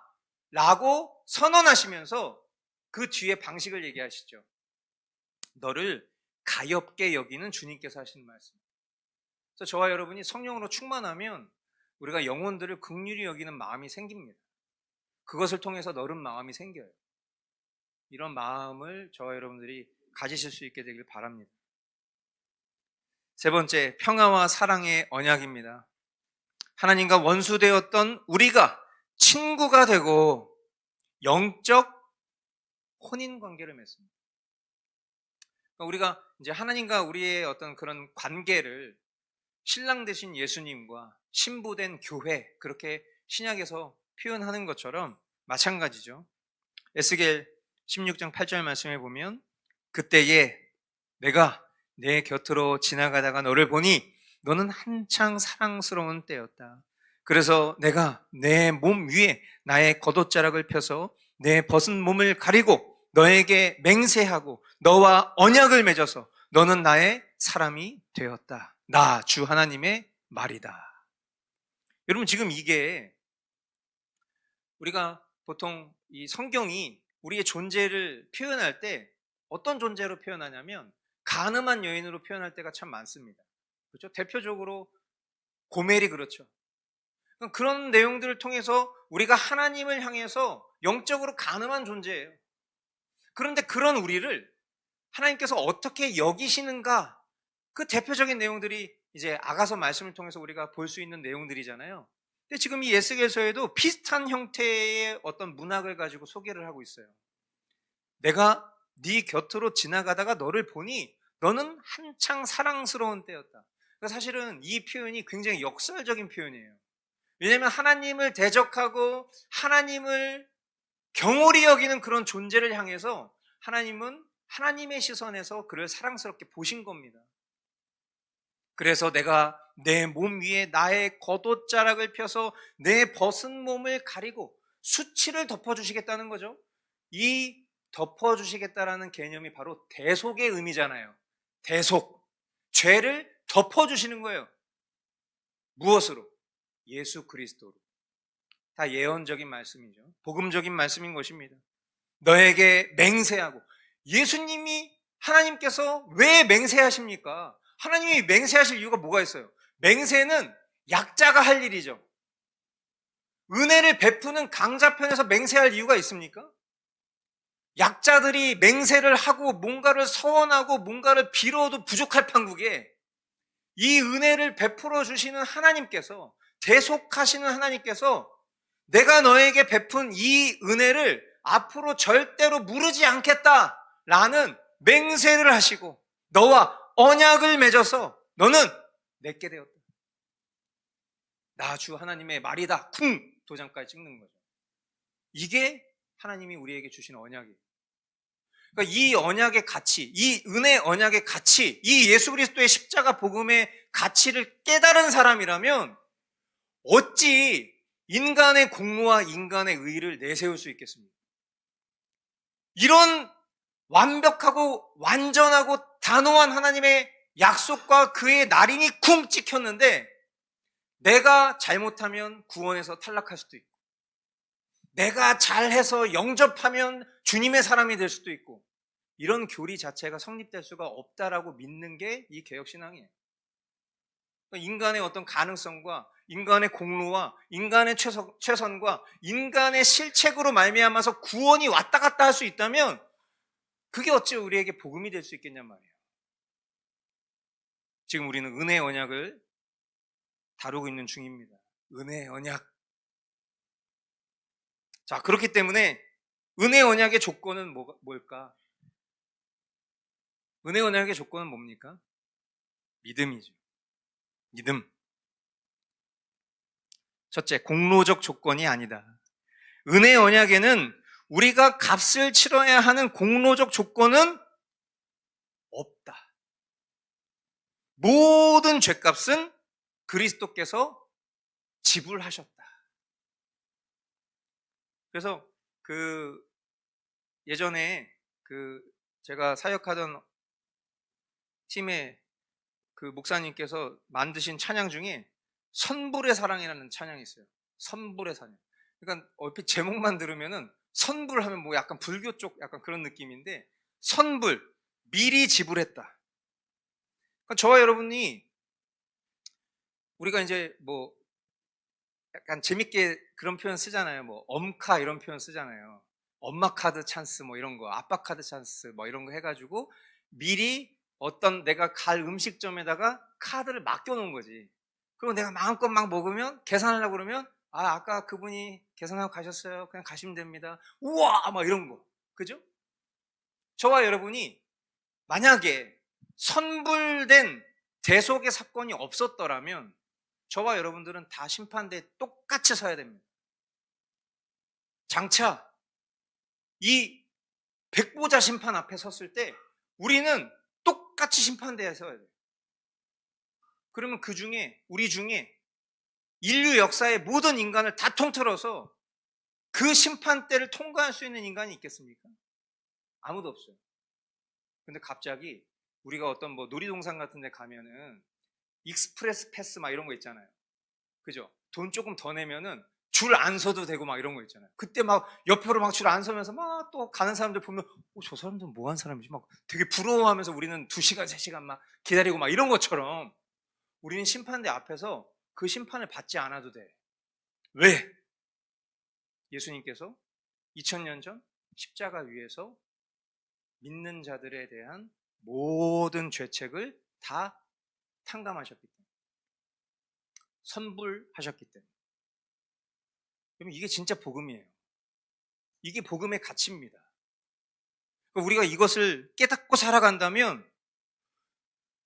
Speaker 1: 라고 선언하시면서 그 뒤에 방식을 얘기하시죠. 너를 가엾게 여기는 주님께서 하시는 말씀. 그래서 저와 여러분이 성령으로 충만하면 우리가 영혼들을 긍휼히 여기는 마음이 생깁니다. 그것을 통해서 너른 마음이 생겨요. 이런 마음을 저와 여러분들이 가지실 수 있게 되길 바랍니다. 세 번째, 평화와 사랑의 언약입니다. 하나님과 원수되었던 우리가 친구가 되고 영적 혼인 관계를 맺습니다. 그러니까 우리가 이제 하나님과 우리의 어떤 그런 관계를 신랑 되신 예수님과 신부된 교회, 그렇게 신약에서 표현하는 것처럼 마찬가지죠. 에스겔 16장 8절 말씀에 보면 그때에 내가 내 곁으로 지나가다가 너를 보니 너는 한창 사랑스러운 때였다. 그래서 내가 내 몸 위에 나의 겉옷자락을 펴서 내 벗은 몸을 가리고 너에게 맹세하고 너와 언약을 맺어서 너는 나의 사람이 되었다. 나 주 하나님의 말이다. 여러분 지금 이게 우리가 보통 이 성경이 우리의 존재를 표현할 때 어떤 존재로 표현하냐면 간음한 여인으로 표현할 때가 참 많습니다. 그렇죠? 대표적으로 고멜이 그렇죠. 그런 내용들을 통해서 우리가 하나님을 향해서 영적으로 간음한 존재예요. 그런데 그런 우리를 하나님께서 어떻게 여기시는가? 그 대표적인 내용들이 이제 아가서 말씀을 통해서 우리가 볼 수 있는 내용들이잖아요. 근데 지금 이 에스겔서에도 비슷한 형태의 어떤 문학을 가지고 소개를 하고 있어요. 내가 네 곁으로 지나가다가 너를 보니 너는 한창 사랑스러운 때였다. 그러니까 사실은 이 표현이 굉장히 역설적인 표현이에요. 왜냐하면 하나님을 대적하고 하나님을 경홀히 여기는 그런 존재를 향해서 하나님은 하나님의 시선에서 그를 사랑스럽게 보신 겁니다. 그래서 내가 내 몸 위에 나의 겉옷자락을 펴서 내 벗은 몸을 가리고 수치를 덮어주시겠다는 거죠. 이 덮어주시겠다라는 개념이 바로 대속의 의미잖아요. 대속. 죄를 덮어주시는 거예요. 무엇으로? 예수 그리스도로. 다 예언적인 말씀이죠. 복음적인 말씀인 것입니다. 너에게 맹세하고. 예수님이 하나님께서 왜 맹세하십니까? 하나님이 맹세하실 이유가 뭐가 있어요? 맹세는 약자가 할 일이죠. 은혜를 베푸는 강자편에서 맹세할 이유가 있습니까? 약자들이 맹세를 하고 뭔가를 서원하고 뭔가를 빌어도 부족할 판국에 이 은혜를 베풀어 주시는 하나님께서, 대속하시는 하나님께서 내가 너에게 베푼 이 은혜를 앞으로 절대로 무르지 않겠다라는 맹세를 하시고 너와 언약을 맺어서 너는 내게 되었다. 나 주 하나님의 말이다. 쿵! 도장까지 찍는 거죠. 이게 하나님이 우리에게 주신 언약이에요. 그러니까 이 언약의 가치, 이 은혜 언약의 가치, 이 예수 그리스도의 십자가 복음의 가치를 깨달은 사람이라면 어찌 인간의 공로와 인간의 의의를 내세울 수 있겠습니까? 이런 완벽하고 완전하고 단호한 하나님의 약속과 그의 날인이 쿵 찍혔는데 내가 잘못하면 구원에서 탈락할 수도 있고 내가 잘해서 영접하면 주님의 사람이 될 수도 있고 이런 교리 자체가 성립될 수가 없다라고 믿는 게 이 개혁신앙이에요. 인간의 어떤 가능성과 인간의 공로와 인간의 최선과 인간의 실책으로 말미암아서 구원이 왔다 갔다 할 수 있다면 그게 어찌 우리에게 복음이 될 수 있겠냔 말이에요. 지금 우리는 은혜의 언약을 다루고 있는 중입니다. 은혜의 언약. 자, 그렇기 때문에 은혜의 언약의 조건은 뭘까? 은혜의 언약의 조건은 뭡니까? 믿음이죠. 믿음. 첫째, 공로적 조건이 아니다. 은혜의 언약에는 우리가 값을 치러야 하는 공로적 조건은 없다. 모든 죄값은 그리스도께서 지불하셨다. 그래서 예전에 제가 사역하던 팀의 목사님께서 만드신 찬양 중에 선불의 사랑이라는 찬양이 있어요. 선불의 사랑. 그러니까 얼핏 제목만 들으면은 선불하면 뭐 약간 불교 쪽 약간 그런 느낌인데 선불, 미리 지불했다. 그러니까 저와 여러분이 우리가 이제 뭐 약간 재밌게 그런 표현 쓰잖아요. 뭐 엄카 이런 표현 쓰잖아요. 엄마 카드 찬스 뭐 이런 거, 아빠 카드 찬스 뭐 이런 거 해가지고 미리 어떤 내가 갈 음식점에다가 카드를 맡겨놓은 거지. 그리고 내가 마음껏 막 먹으면 계산하려고 그러면 아까 그분이 계산하고 가셨어요. 그냥 가시면 됩니다. 우와 막 이런 거. 그죠? 저와 여러분이 만약에 선불된 대속의 사건이 없었더라면 저와 여러분들은 다 심판대에 똑같이 서야 됩니다. 장차 이 백보자 심판 앞에 섰을 때 우리는 똑같이 심판대에 서야 돼요. 그러면 우리 중에 인류 역사의 모든 인간을 다 통틀어서 그 심판대를 통과할 수 있는 인간이 있겠습니까? 아무도 없어요. 근데 갑자기 우리가 어떤 뭐 놀이동산 같은 데 가면은 익스프레스 패스 막 이런 거 있잖아요. 그죠? 돈 조금 더 내면은 줄 안 서도 되고 막 이런 거 있잖아요. 그때 막 옆으로 막 줄 안 서면서 막 또 가는 사람들 보면 저 사람들은 뭐 하는 사람이지? 막 되게 부러워하면서 우리는 2시간, 3시간 막 기다리고 막 이런 것처럼 우리는 심판대 앞에서 그 심판을 받지 않아도 돼. 왜? 예수님께서 2000년 전 십자가 위에서 믿는 자들에 대한 모든 죄책을 다 탕감하셨기 때문에, 선불하셨기 때문에. 그러면 이게 진짜 복음이에요. 이게 복음의 가치입니다. 우리가 이것을 깨닫고 살아간다면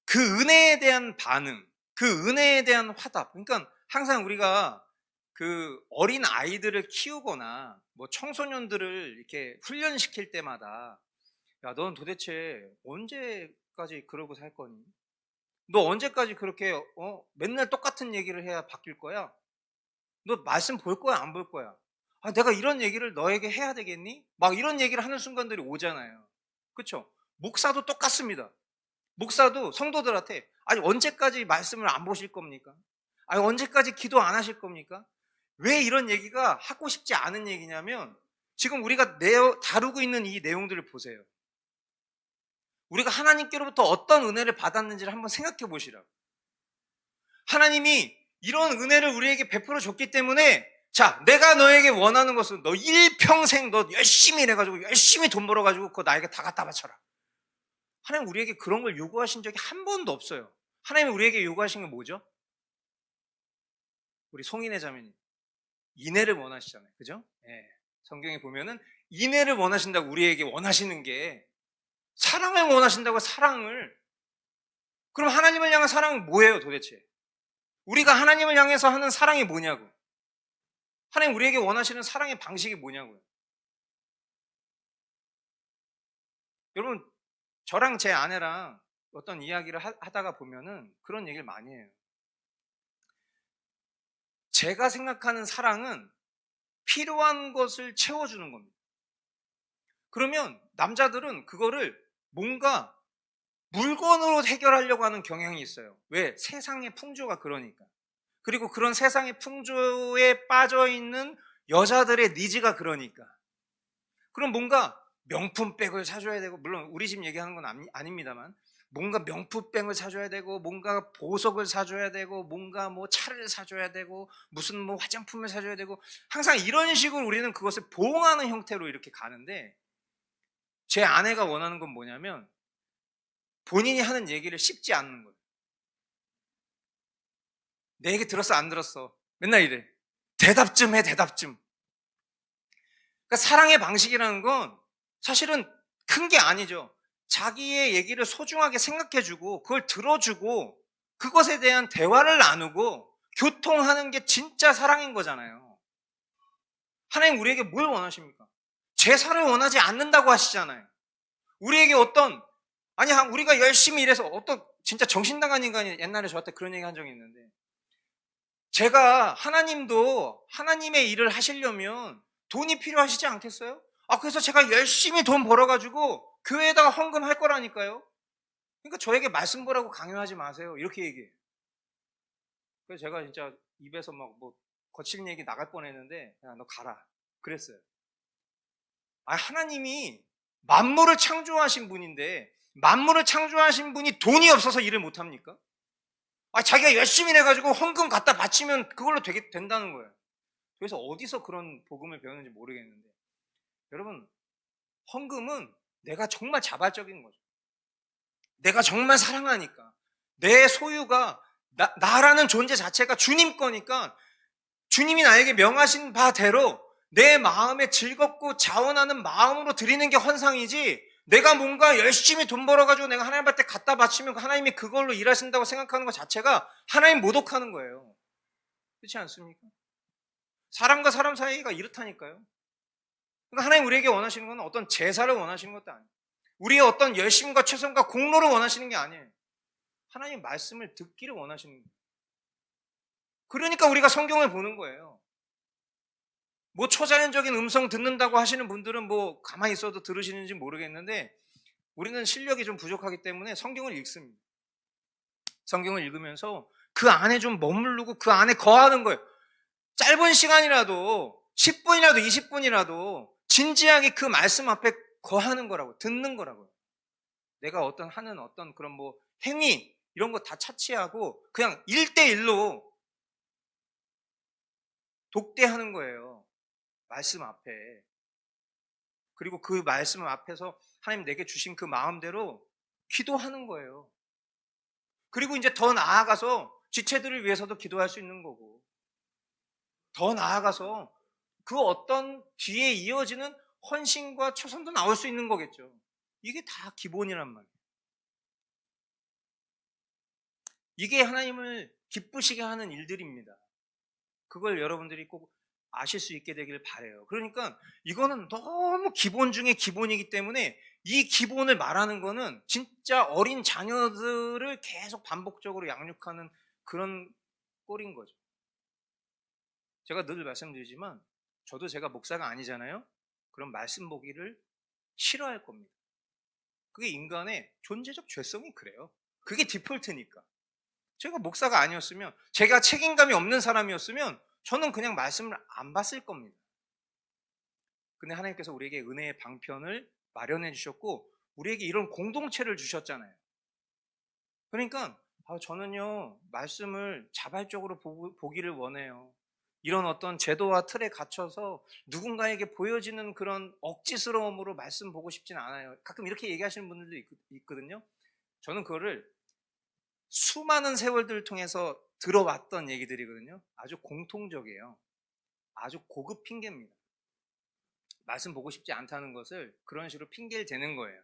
Speaker 1: 그 은혜에 대한 반응, 그 은혜에 대한 화답, 그러니까 항상 우리가 그 어린 아이들을 키우거나 뭐 청소년들을 이렇게 훈련시킬 때마다 야, 넌 도대체 언제까지 그러고 살 거니? 너 언제까지 그렇게 맨날 똑같은 얘기를 해야 바뀔 거야? 너 말씀 볼 거야, 안 볼 거야? 아, 내가 이런 얘기를 너에게 해야 되겠니? 막 이런 얘기를 하는 순간들이 오잖아요. 그렇죠? 목사도 똑같습니다. 목사도 성도들한테 아니 언제까지 말씀을 안 보실 겁니까? 아니 언제까지 기도 안 하실 겁니까? 왜 이런 얘기가 하고 싶지 않은 얘기냐면 지금 우리가 다루고 있는 이 내용들을 보세요. 우리가 하나님께로부터 어떤 은혜를 받았는지를 한번 생각해 보시라고. 하나님이 이런 은혜를 우리에게 베풀어 줬기 때문에 자, 내가 너에게 원하는 것은 너 일평생 너 열심히 일해가지고 열심히 돈 벌어가지고 그거 나에게 다 갖다 바쳐라. 하나님 우리에게 그런 걸 요구하신 적이 한 번도 없어요. 하나님이 우리에게 요구하신 게 뭐죠? 우리 송인의 자매님 인애를 원하시잖아요. 그죠? 예. 성경에 보면은 인애를 원하신다고 우리에게 원하시는 게 사랑을 원하신다고 사랑을. 그럼 하나님을 향한 사랑은 뭐예요 도대체? 우리가 하나님을 향해서 하는 사랑이 뭐냐고. 하나님 우리에게 원하시는 사랑의 방식이 뭐냐고요. 여러분 저랑 제 아내랑 어떤 이야기를 하다가 보면은 그런 얘기를 많이 해요. 제가 생각하는 사랑은 필요한 것을 채워주는 겁니다. 그러면 남자들은 그거를 뭔가 물건으로 해결하려고 하는 경향이 있어요. 왜? 세상의 풍조가 그러니까. 그리고 그런 세상의 풍조에 빠져있는 여자들의 니즈가 그러니까. 그럼 뭔가 명품백을 사줘야 되고, 물론 우리 집 얘기하는 건 아닙니다만, 뭔가 명품백을 사줘야 되고, 뭔가 보석을 사줘야 되고, 뭔가 뭐 차를 사줘야 되고, 무슨 뭐 화장품을 사줘야 되고, 항상 이런 식으로 우리는 그것을 보응하는 형태로 이렇게 가는데, 제 아내가 원하는 건 뭐냐면, 본인이 하는 얘기를 씹지 않는 거예요. 내 얘기 들었어, 안 들었어? 맨날 이래. 대답 좀 해, 대답 좀. 그러니까 사랑의 방식이라는 건 사실은 큰 게 아니죠. 자기의 얘기를 소중하게 생각해주고 그걸 들어주고 그것에 대한 대화를 나누고 교통하는 게 진짜 사랑인 거잖아요. 하나님 우리에게 뭘 원하십니까? 제사를 원하지 않는다고 하시잖아요. 우리에게 우리가 열심히 일해서 진짜 정신 나간 인간이 옛날에 저한테 그런 얘기 한 적이 있는데, 제가 하나님도 하나님의 일을 하시려면 돈이 필요하시지 않겠어요? 그래서 제가 열심히 돈 벌어가지고 교회에다가 헌금할 거라니까요. 그러니까 저에게 말씀 보라고 강요하지 마세요. 이렇게 얘기해요. 그래서 제가 진짜 입에서 막 뭐 거친 얘기 나갈 뻔했는데, 야, 너 가라. 그랬어요. 하나님이 만물을 창조하신 분인데, 만물을 창조하신 분이 돈이 없어서 일을 못합니까? 자기가 열심히 해가지고 헌금 갖다 바치면 그걸로 된다는 거예요. 그래서 어디서 그런 복음을 배웠는지 모르겠는데, 여러분, 헌금은 내가 정말 자발적인 거죠. 내가 정말 사랑하니까. 내 소유가 나라는 존재 자체가 주님 거니까 주님이 나에게 명하신 바대로 내 마음에 즐겁고 자원하는 마음으로 드리는 게 헌상이지, 내가 뭔가 열심히 돈 벌어가지고 내가 하나님한테 갖다 바치면 하나님이 그걸로 일하신다고 생각하는 것 자체가 하나님 모독하는 거예요. 그렇지 않습니까? 사람과 사람 사이가 이렇다니까요. 그러니까 하나님 우리에게 원하시는 건 어떤 제사를 원하시는 것도 아니에요. 우리의 어떤 열심과 최선과 공로를 원하시는 게 아니에요. 하나님 말씀을 듣기를 원하시는 거예요. 그러니까 우리가 성경을 보는 거예요. 뭐 초자연적인 음성 듣는다고 하시는 분들은 뭐 가만히 있어도 들으시는지 모르겠는데, 우리는 실력이 좀 부족하기 때문에 성경을 읽습니다. 성경을 읽으면서 그 안에 좀 머무르고 그 안에 거하는 거예요. 짧은 시간이라도 10분이라도 20분이라도 진지하게 그 말씀 앞에 거하는 거라고, 듣는 거라고요. 내가 하는 어떤 그런 뭐 행위 이런 거 다 차치하고 그냥 1대1로 독대하는 거예요. 말씀 앞에. 그리고 그 말씀 앞에서 하나님 내게 주신 그 마음대로 기도하는 거예요. 그리고 이제 더 나아가서 지체들을 위해서도 기도할 수 있는 거고, 더 나아가서 그 어떤 뒤에 이어지는 헌신과 초선도 나올 수 있는 거겠죠. 이게 다 기본이란 말이에요. 이게 하나님을 기쁘시게 하는 일들입니다. 그걸 여러분들이 꼭 아실 수 있게 되길 바라요. 그러니까 이거는 너무 기본 중에 기본이기 때문에 이 기본을 말하는 거는 진짜 어린 자녀들을 계속 반복적으로 양육하는 그런 꼴인 거죠. 제가 늘 말씀드리지만 저도 제가 목사가 아니잖아요. 그럼 말씀 보기를 싫어할 겁니다. 그게 인간의 존재적 죄성이 그래요. 그게 디폴트니까. 제가 목사가 아니었으면, 제가 책임감이 없는 사람이었으면 저는 그냥 말씀을 안 봤을 겁니다. 근데 하나님께서 우리에게 은혜의 방편을 마련해 주셨고 우리에게 이런 공동체를 주셨잖아요. 그러니까 저는요 말씀을 자발적으로 보기를 원해요. 이런 어떤 제도와 틀에 갇혀서 누군가에게 보여지는 그런 억지스러움으로 말씀 보고 싶진 않아요. 가끔 이렇게 얘기하시는 분들도 있거든요. 저는 그거를 수많은 세월들을 통해서 들어왔던 얘기들이거든요. 아주 공통적이에요. 아주 고급 핑계입니다. 말씀 보고 싶지 않다는 것을 그런 식으로 핑계를 대는 거예요.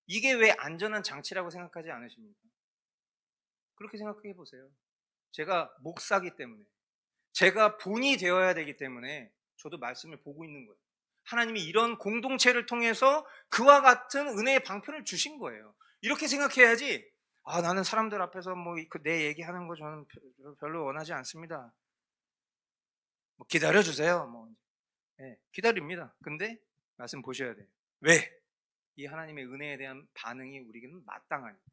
Speaker 1: 이게 왜 안전한 장치라고 생각하지 않으십니까? 그렇게 생각해 보세요. 제가 목사기 때문에, 제가 본이 되어야 되기 때문에 저도 말씀을 보고 있는 거예요. 하나님이 이런 공동체를 통해서 그와 같은 은혜의 방편을 주신 거예요. 이렇게 생각해야지, 나는 사람들 앞에서 내 얘기하는 거 저는 별로 원하지 않습니다. 기다려주세요. 네, 기다립니다. 근데 말씀 보셔야 돼요. 왜? 이 하나님의 은혜에 대한 반응이 우리에게는 마땅하니까.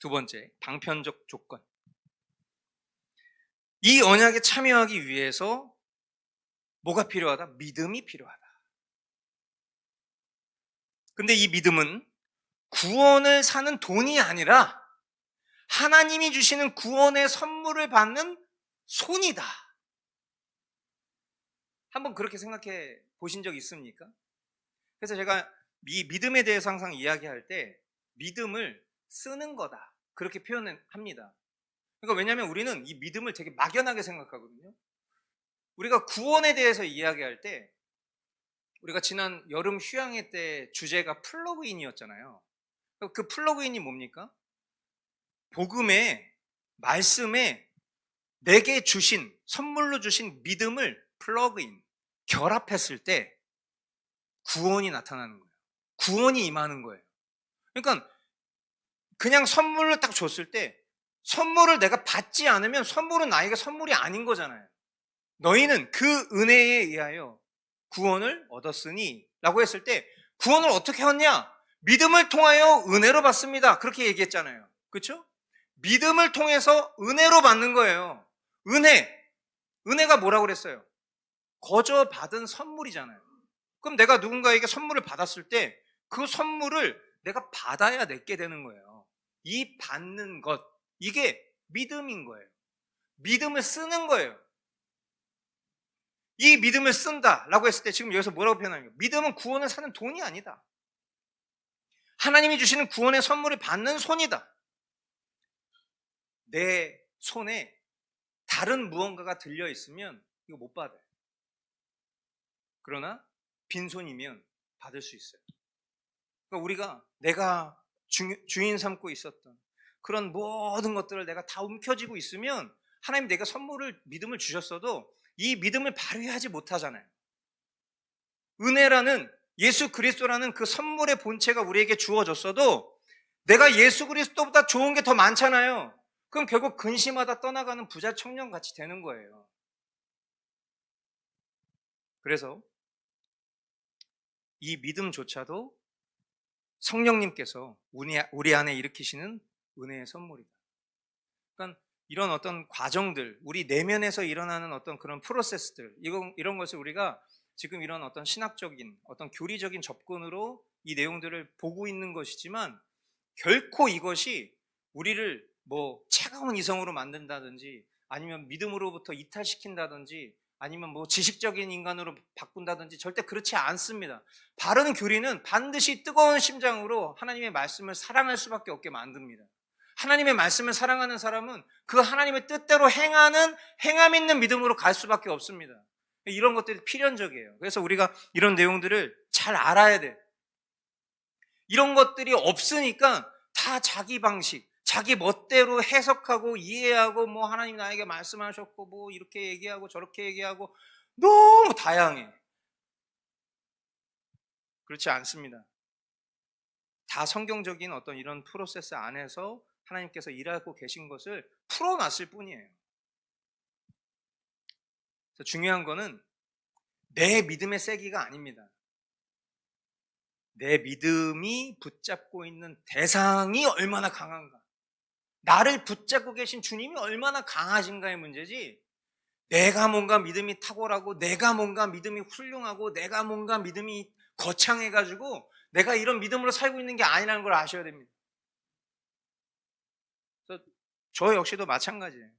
Speaker 1: 두 번째, 방편적 조건. 이 언약에 참여하기 위해서 뭐가 필요하다? 믿음이 필요하다. 근데 이 믿음은 구원을 사는 돈이 아니라 하나님이 주시는 구원의 선물을 받는 손이다. 한번 그렇게 생각해 보신 적 있습니까? 그래서 제가 이 믿음에 대해서 항상 이야기할 때 믿음을 쓰는 거다, 그렇게 표현합니다. 그러니까 왜냐하면 우리는 이 믿음을 되게 막연하게 생각하거든요. 우리가 구원에 대해서 이야기할 때, 우리가 지난 여름 휴양회 때 주제가 플러그인이었잖아요. 그 플러그인이 뭡니까? 복음에, 말씀에 내게 주신, 선물로 주신 믿음을 플러그인, 결합했을 때 구원이 나타나는 거예요. 구원이 임하는 거예요. 그러니까 그냥 선물을 딱 줬을 때 선물을 내가 받지 않으면 선물은 나에게 선물이 아닌 거잖아요. 너희는 그 은혜에 의하여 구원을 얻었으니 라고 했을 때 구원을 어떻게 얻냐? 믿음을 통하여 은혜로 받습니다. 그렇게 얘기했잖아요. 그렇죠? 믿음을 통해서 은혜로 받는 거예요. 은혜가 뭐라고 그랬어요? 거저 받은 선물이잖아요. 그럼 내가 누군가에게 선물을 받았을 때 그 선물을 내가 받아야 내게 되는 거예요. 이 받는 것, 이게 믿음인 거예요. 믿음을 쓰는 거예요. 이 믿음을 쓴다라고 했을 때 지금 여기서 뭐라고 표현하는 거예요? 믿음은 구원을 사는 돈이 아니다. 하나님이 주시는 구원의 선물을 받는 손이다. 내 손에 다른 무언가가 들려 있으면 이거 못 받아요. 그러나 빈손이면 받을 수 있어요. 그러니까 우리가 내가 주인 삼고 있었던 그런 모든 것들을 내가 다 움켜쥐고 있으면 하나님 내가 믿음을 주셨어도 이 믿음을 발휘하지 못하잖아요. 은혜라는, 예수 그리스도라는 그 선물의 본체가 우리에게 주어졌어도 내가 예수 그리스도보다 좋은 게 더 많잖아요. 그럼 결국 근심하다 떠나가는 부자 청년 같이 되는 거예요. 그래서 이 믿음조차도 성령님께서 우리 안에 일으키시는 은혜의 선물이다. 그러니까 이런 어떤 과정들, 우리 내면에서 일어나는 어떤 그런 프로세스들, 이런 것을 우리가 지금 이런 어떤 신학적인, 어떤 교리적인 접근으로 이 내용들을 보고 있는 것이지만 결코 이것이 우리를 차가운 이성으로 만든다든지 아니면 믿음으로부터 이탈시킨다든지 아니면 지식적인 인간으로 바꾼다든지 절대 그렇지 않습니다. 바른 교리는 반드시 뜨거운 심장으로 하나님의 말씀을 사랑할 수밖에 없게 만듭니다. 하나님의 말씀을 사랑하는 사람은 그 하나님의 뜻대로 행함 있는 믿음으로 갈 수밖에 없습니다. 이런 것들이 필연적이에요. 그래서 우리가 이런 내용들을 잘 알아야 돼. 이런 것들이 없으니까 다 자기 방식, 자기 멋대로 해석하고 이해하고 뭐 하나님 나에게 말씀하셨고 뭐 이렇게 얘기하고 저렇게 얘기하고 너무 다양해. 그렇지 않습니다. 다 성경적인 어떤 이런 프로세스 안에서 하나님께서 일하고 계신 것을 풀어놨을 뿐이에요. 그래서 중요한 거는 내 믿음의 세기가 아닙니다. 내 믿음이 붙잡고 있는 대상이 얼마나 강한가, 나를 붙잡고 계신 주님이 얼마나 강하신가의 문제지, 내가 뭔가 믿음이 탁월하고 내가 뭔가 믿음이 훌륭하고 내가 뭔가 믿음이 거창해가지고 내가 이런 믿음으로 살고 있는 게 아니라는 걸 아셔야 됩니다. 그래서 저 역시도 마찬가지예요.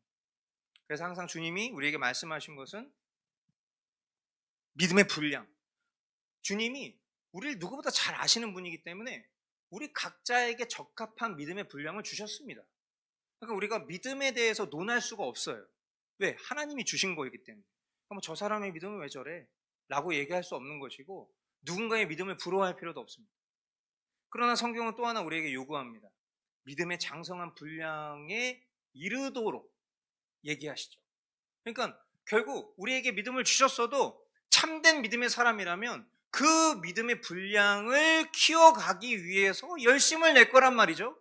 Speaker 1: 그래서 항상 주님이 우리에게 말씀하신 것은 믿음의 분량. 주님이 우리를 누구보다 잘 아시는 분이기 때문에 우리 각자에게 적합한 믿음의 분량을 주셨습니다. 그러니까 우리가 믿음에 대해서 논할 수가 없어요. 왜? 하나님이 주신 거이기 때문에. 그럼 저 사람의 믿음은 왜 저래? 라고 얘기할 수 없는 것이고, 누군가의 믿음을 부러워할 필요도 없습니다. 그러나 성경은 또 하나 우리에게 요구합니다. 믿음의 장성한 분량에 이르도록 얘기하시죠. 그러니까 결국 우리에게 믿음을 주셨어도 참된 믿음의 사람이라면 그 믿음의 분량을 키워가기 위해서 열심을 낼 거란 말이죠.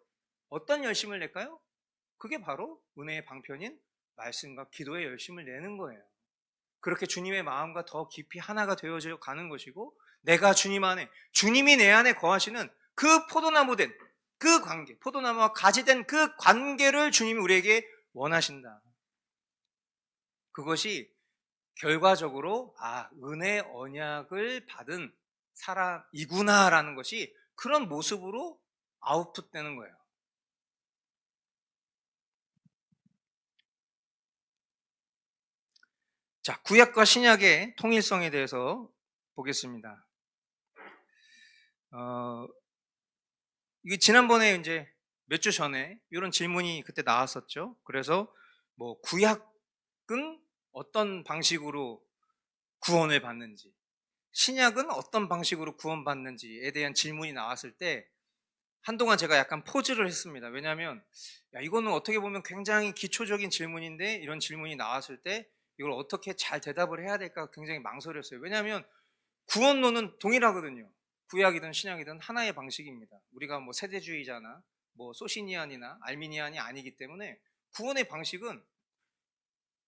Speaker 1: 어떤 열심을 낼까요? 그게 바로 은혜의 방편인 말씀과 기도의 열심을 내는 거예요. 그렇게 주님의 마음과 더 깊이 하나가 되어져 가는 것이고, 내가 주님 안에, 주님이 내 안에 거하시는 그 포도나무 된 그 관계, 포도나무와 가지 된 그 관계를 주님이 우리에게 원하신다. 그것이 결과적으로 은혜 언약을 받은 사람이구나라는 것이 그런 모습으로 아웃풋되는 거예요. 자, 구약과 신약의 통일성에 대해서 보겠습니다. 이게 지난번에 이제 몇 주 전에 이런 질문이 그때 나왔었죠. 그래서 뭐 구약은 어떤 방식으로 구원을 받는지, 신약은 어떤 방식으로 구원받는지에 대한 질문이 나왔을 때 한동안 제가 약간 포즈를 했습니다. 왜냐하면 이거는 어떻게 보면 굉장히 기초적인 질문인데 이런 질문이 나왔을 때 이걸 어떻게 잘 대답을 해야 될까 굉장히 망설였어요. 왜냐하면 구원론은 동일하거든요. 구약이든 신약이든 하나의 방식입니다. 우리가 뭐 세대주의자나 뭐 소시니안이나 알미니안이 아니기 때문에 구원의 방식은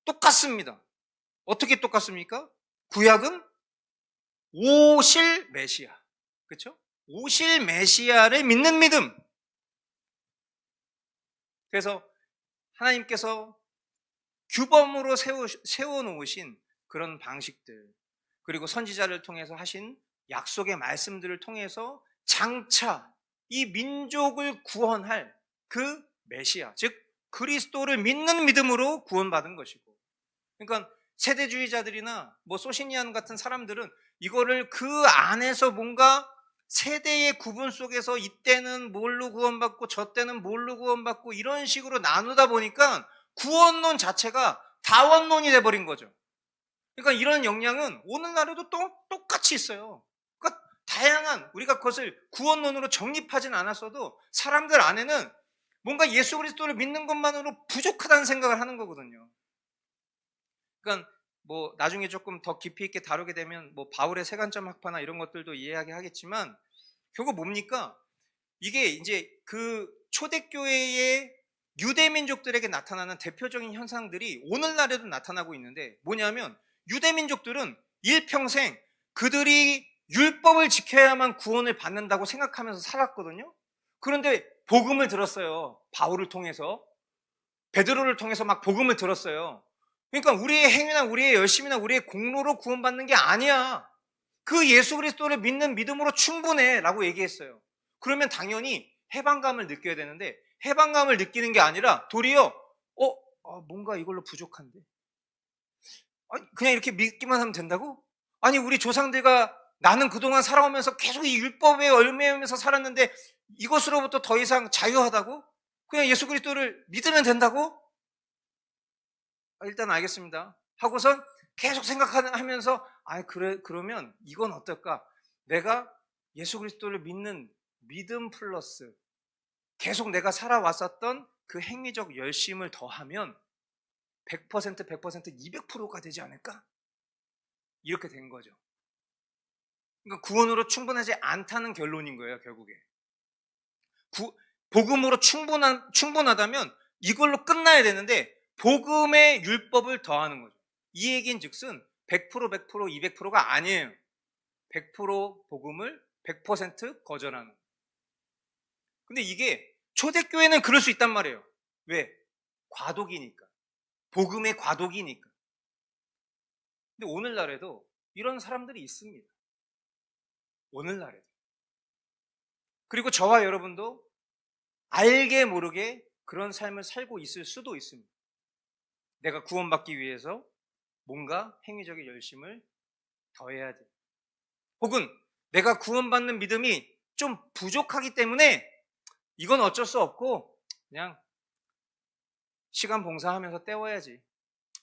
Speaker 1: 똑같습니다. 어떻게 똑같습니까? 구약은 오실 메시아, 그렇죠? 오실 메시아를 믿는 믿음. 그래서 하나님께서 규범으로 세워놓으신 그런 방식들, 그리고 선지자를 통해서 하신 약속의 말씀들을 통해서 장차 이 민족을 구원할 그 메시아, 즉 그리스도를 믿는 믿음으로 구원받은 것이고, 그러니까 세대주의자들이나 뭐 소시니안 같은 사람들은 이거를 그 안에서 뭔가 세대의 구분 속에서 이때는 뭘로 구원받고 저때는 뭘로 구원받고 이런 식으로 나누다 보니까 구원론 자체가 다원론이 돼버린 거죠. 그러니까 이런 영향은 오늘날에도 똑같이 있어요. 그러니까 다양한, 우리가 그것을 구원론으로 정립하진 않았어도 사람들 안에는 뭔가 예수 그리스도를 믿는 것만으로 부족하다는 생각을 하는 거거든요. 그러니까 뭐 나중에 조금 더 깊이 있게 다루게 되면 뭐 바울의 세관점 학파나 이런 것들도 이야기하겠지만, 결국 뭡니까? 이게 이제 그 초대교회의 유대민족들에게 나타나는 대표적인 현상들이 오늘날에도 나타나고 있는데, 뭐냐면 유대민족들은 일평생 그들이 율법을 지켜야만 구원을 받는다고 생각하면서 살았거든요. 그런데 복음을 들었어요. 바울을 통해서, 베드로를 통해서 막 복음을 들었어요. 그러니까 우리의 행위나 우리의 열심이나 우리의 공로로 구원받는 게 아니야. 그 예수 그리스도를 믿는 믿음으로 충분해 라고 얘기했어요. 그러면 당연히 해방감을 느껴야 되는데, 해방감을 느끼는 게 아니라 도리어 뭔가 이걸로 부족한데, 그냥 이렇게 믿기만 하면 된다고? 아니 우리 조상들과 나는 그동안 살아오면서 계속 이 율법에 얽매이면서 살았는데 이것으로부터 더 이상 자유하다고? 그냥 예수 그리스도를 믿으면 된다고? 일단 알겠습니다 하고선 계속 생각하면서 그러면 이건 어떨까? 내가 예수 그리스도를 믿는 믿음 플러스 계속 내가 살아왔었던 그 행위적 열심을 더하면 100%, 200%가 되지 않을까? 이렇게 된 거죠. 그러니까 구원으로 충분하지 않다는 결론인 거예요, 결국에. 복음으로 충분하다면 이걸로 끝나야 되는데 복음의 율법을 더하는 거죠. 이 얘기인 즉슨 100%, 200%가 아니에요. 100% 복음을 100% 거절하는. 근데 이게 초대교회는 그럴 수 있단 말이에요. 왜? 과도기니까. 복음의 과도기니까. 근데 오늘날에도 이런 사람들이 있습니다. 오늘날에도. 그리고 저와 여러분도 알게 모르게 그런 삶을 살고 있을 수도 있습니다. 내가 구원받기 위해서 뭔가 행위적인 열심을 더해야 돼. 혹은 내가 구원받는 믿음이 좀 부족하기 때문에 이건 어쩔 수 없고 그냥 시간 봉사하면서 때워야지.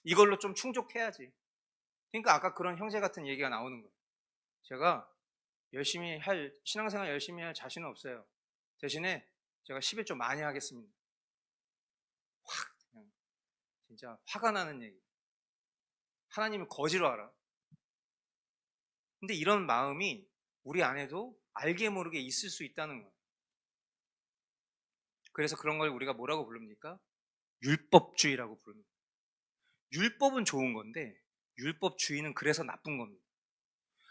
Speaker 1: 이걸로 좀 충족해야지. 그러니까 아까 그런 형제 같은 얘기가 나오는 거예요. 제가 신앙생활 열심히 할 자신은 없어요. 대신에 제가 10일 좀 많이 하겠습니다. 그냥 진짜 화가 나는 얘기. 하나님을 거지로 알아. 근데 이런 마음이 우리 안에도 알게 모르게 있을 수 있다는 거예요. 그래서 그런 걸 우리가 뭐라고 부릅니까? 율법주의라고 부릅니다. 율법은 좋은 건데 율법주의는 그래서 나쁜 겁니다.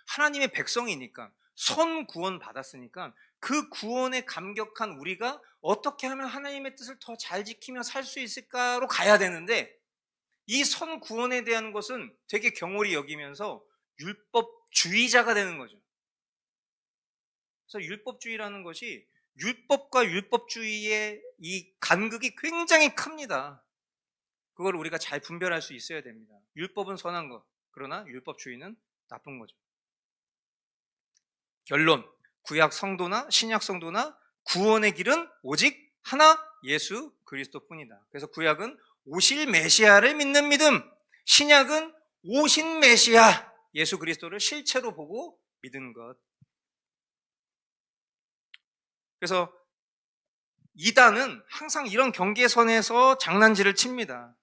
Speaker 1: 하나님의 백성이니까 선 구원 받았으니까 그 구원에 감격한 우리가 어떻게 하면 하나님의 뜻을 더 잘 지키며 살 수 있을까로 가야 되는데 이 선 구원에 대한 것은 되게 경홀히 여기면서 율법주의자가 되는 거죠. 그래서 율법주의라는 것이 율법과 율법주의의 이 간극이 굉장히 큽니다. 그걸 우리가 잘 분별할 수 있어야 됩니다. 율법은 선한 것, 그러나 율법주의는 나쁜 거죠. 결론, 구약 성도나 신약 성도나 구원의 길은 오직 하나, 예수 그리스도뿐이다. 그래서 구약은 오실 메시아를 믿는 믿음, 신약은 오신 메시아 예수 그리스도를 실체로 보고 믿는 것. 그래서 이단은 항상 이런 경계선에서 장난질을 칩니다.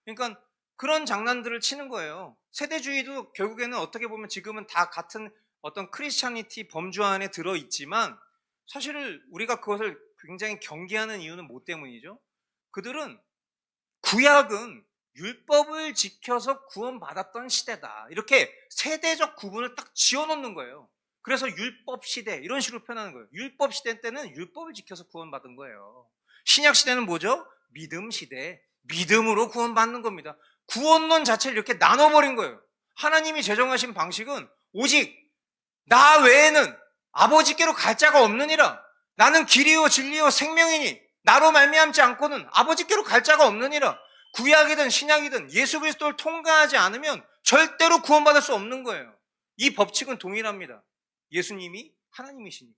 Speaker 1: 그러니까 그런 장난들을 치는 거예요. 세대주의도 결국에는 어떻게 보면 지금은 다 같은 어떤 크리스찬니티 범주 안에 들어있지만 사실 우리가 그것을 굉장히 경계하는 이유는 뭐 때문이죠? 그들은 구약은 율법을 지켜서 구원받았던 시대다. 이렇게 세대적 구분을 딱 지어놓는 거예요. 그래서 율법 시대 이런 식으로 표현하는 거예요. 율법 시대 때는 율법을 지켜서 구원받은 거예요. 신약 시대는 뭐죠? 믿음 시대. 믿음으로 구원받는 겁니다. 구원론 자체를 이렇게 나눠버린 거예요. 하나님이 제정하신 방식은 오직 나 외에는 아버지께로 갈 자가 없느니라. 나는 길이요 진리요 생명이니 나로 말미암지 않고는 아버지께로 갈 자가 없느니라. 구약이든 신약이든 예수 그리스도를 통과하지 않으면 절대로 구원받을 수 없는 거예요. 이 법칙은 동일합니다. 예수님이 하나님이시니까.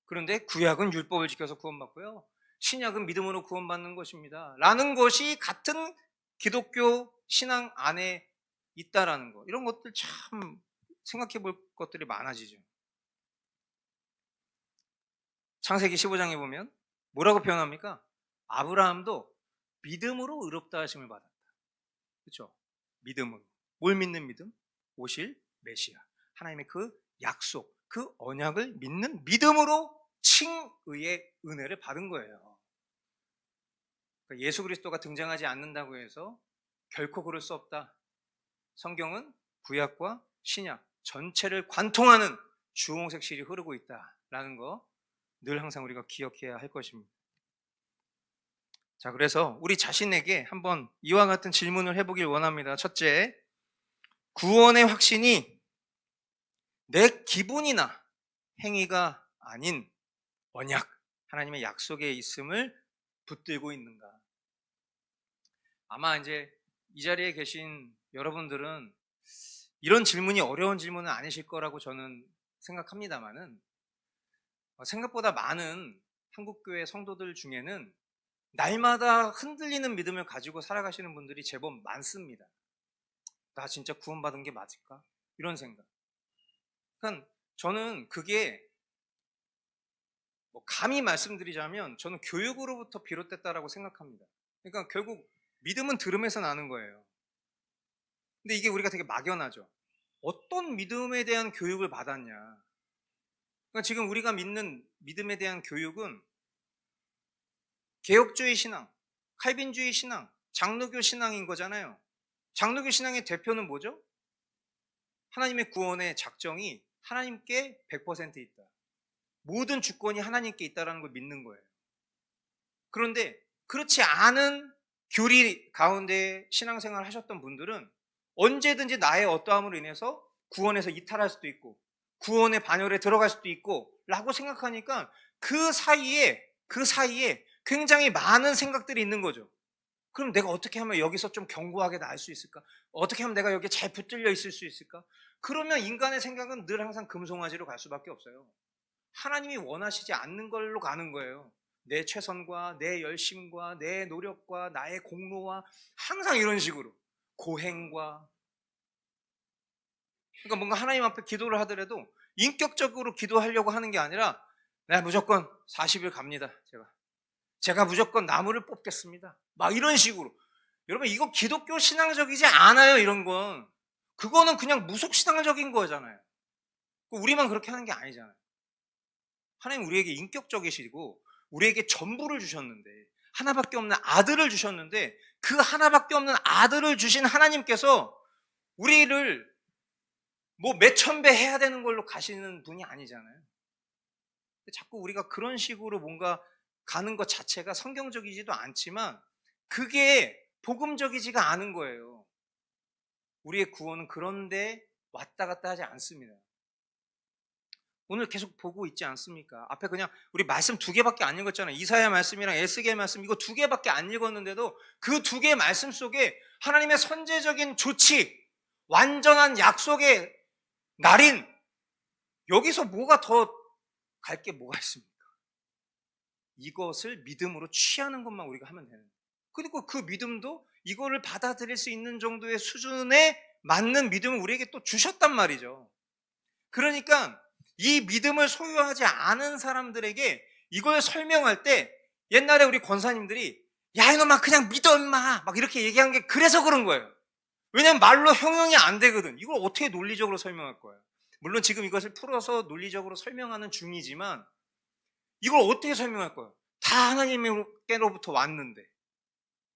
Speaker 1: 그런데 구약은 율법을 지켜서 구원받고요. 신약은 믿음으로 구원받는 것입니다. 라는 것이 같은 기독교 신앙 안에 있다라는 거. 이런 것들 참 생각해 볼 것들이 많아지죠. 창세기 15장에 보면 뭐라고 표현합니까? 아브라함도 믿음으로 의롭다 하심을 받았다. 그렇죠? 믿음으로. 뭘 믿는 믿음? 오실 메시아. 하나님의 그 약속, 그 언약을 믿는 믿음으로 칭의의 은혜를 받은 거예요. 그러니까 예수 그리스도가 등장하지 않는다고 해서 결코 그럴 수 없다. 성경은 구약과 신약 전체를 관통하는 주홍색 실이 흐르고 있다라는 거 늘 항상 우리가 기억해야 할 것입니다. 자, 그래서 우리 자신에게 한번 이와 같은 질문을 해보길 원합니다. 첫째, 구원의 확신이 내 기분이나 행위가 아닌 언약, 하나님의 약속에 있음을 붙들고 있는가? 아마 이제 이 자리에 계신 여러분들은 이런 질문이 어려운 질문은 아니실 거라고 저는 생각합니다만은 생각보다 많은 한국교회 성도들 중에는 날마다 흔들리는 믿음을 가지고 살아가시는 분들이 제법 많습니다. 나 진짜 구원받은 게 맞을까? 이런 생각. 그러니까 저는 그게 감히 말씀드리자면 저는 교육으로부터 비롯됐다라고 생각합니다. 그러니까 결국 믿음은 들음에서 나는 거예요. 근데 이게 우리가 되게 막연하죠. 어떤 믿음에 대한 교육을 받았냐. 그러니까 지금 우리가 믿는 믿음에 대한 교육은 개혁주의 신앙, 칼빈주의 신앙, 장로교 신앙인 거잖아요. 장로교 신앙의 대표는 뭐죠? 하나님의 구원의 작정이 하나님께 100% 있다. 모든 주권이 하나님께 있다는 걸 믿는 거예요. 그런데 그렇지 않은 교리 가운데 신앙생활을 하셨던 분들은 언제든지 나의 어떠함으로 인해서 구원에서 이탈할 수도 있고 구원의 반열에 들어갈 수도 있고 라고 생각하니까 그 사이에 굉장히 많은 생각들이 있는 거죠. 그럼 내가 어떻게 하면 여기서 좀 견고하게 나을 수 있을까? 어떻게 하면 내가 여기에 잘 붙들려 있을 수 있을까? 그러면 인간의 생각은 늘 항상 금송아지로 갈 수밖에 없어요. 하나님이 원하시지 않는 걸로 가는 거예요. 내 최선과 내 열심과 내 노력과 나의 공로와 항상 이런 식으로 고행과, 그러니까 뭔가 하나님 앞에 기도를 하더라도 인격적으로 기도하려고 하는 게 아니라 내가 무조건 40일 갑니다. 제가 무조건 나무를 뽑겠습니다. 막 이런 식으로. 여러분 이거 기독교 신앙적이지 않아요. 이런 건. 그거는 그냥 무속신앙적인 거잖아요. 우리만 그렇게 하는 게 아니잖아요. 하나님 우리에게 인격적이시고 우리에게 전부를 주셨는데, 하나밖에 없는 아들을 주셨는데, 그 하나밖에 없는 아들을 주신 하나님께서 우리를 뭐 몇천 배 해야 되는 걸로 가시는 분이 아니잖아요. 자꾸 우리가 그런 식으로 뭔가 가는 것 자체가 성경적이지도 않지만 그게 복음적이지가 않은 거예요. 우리의 구원은 그런데 왔다 갔다 하지 않습니다. 오늘 계속 보고 있지 않습니까? 앞에 그냥 우리 말씀 2개밖에 안 읽었잖아요. 이사야 말씀이랑 에스겔 말씀 이거 2개밖에 안 읽었는데도 그 2개의 말씀 속에 하나님의 선제적인 조치, 완전한 약속의 날인, 여기서 뭐가 더 갈 게 뭐가 있습니까? 이것을 믿음으로 취하는 것만 우리가 하면 되는 거예요. 그리고 그 믿음도 이거를 받아들일 수 있는 정도의 수준에 맞는 믿음을 우리에게 또 주셨단 말이죠. 그러니까 이 믿음을 소유하지 않은 사람들에게 이걸 설명할 때 옛날에 우리 권사님들이 야 이놈아 그냥 믿어 임마 막 이렇게 얘기한 게 그래서 그런 거예요. 왜냐면 말로 형용이 안 되거든. 이걸 어떻게 논리적으로 설명할 거예요. 물론 지금 이것을 풀어서 논리적으로 설명하는 중이지만 이걸 어떻게 설명할 거예요. 다 하나님께로부터 왔는데.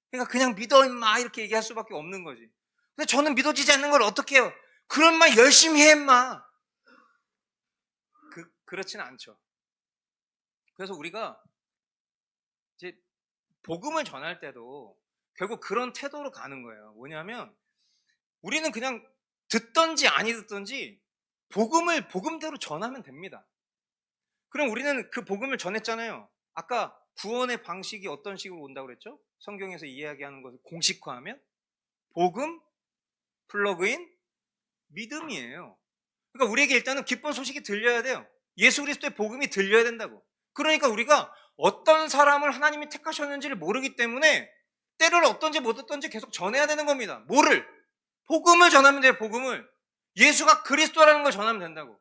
Speaker 1: 그러니까 그냥 믿어 임마 이렇게 얘기할 수밖에 없는 거지. 근데 저는 믿어지지 않는 걸 어떻게 해요. 그런 말 열심히 해 임마. 그렇지는 않죠. 그래서 우리가 이제 복음을 전할 때도 결국 그런 태도로 가는 거예요. 뭐냐면 우리는 그냥 듣든지 아니 듣든지 복음을 복음대로 전하면 됩니다. 그럼 우리는 그 복음을 전했잖아요. 아까 구원의 방식이 어떤 식으로 온다고 그랬죠? 성경에서 이야기하는 것을 공식화하면 복음 플러그인 믿음이에요. 그러니까 우리에게 일단은 기쁜 소식이 들려야 돼요. 예수 그리스도의 복음이 들려야 된다고. 그러니까 우리가 어떤 사람을 하나님이 택하셨는지를 모르기 때문에 때를 어떤지 못 어떤지 계속 전해야 되는 겁니다. 뭐를? 복음을 전하면 돼요. 복음을. 예수가 그리스도라는 걸 전하면 된다고.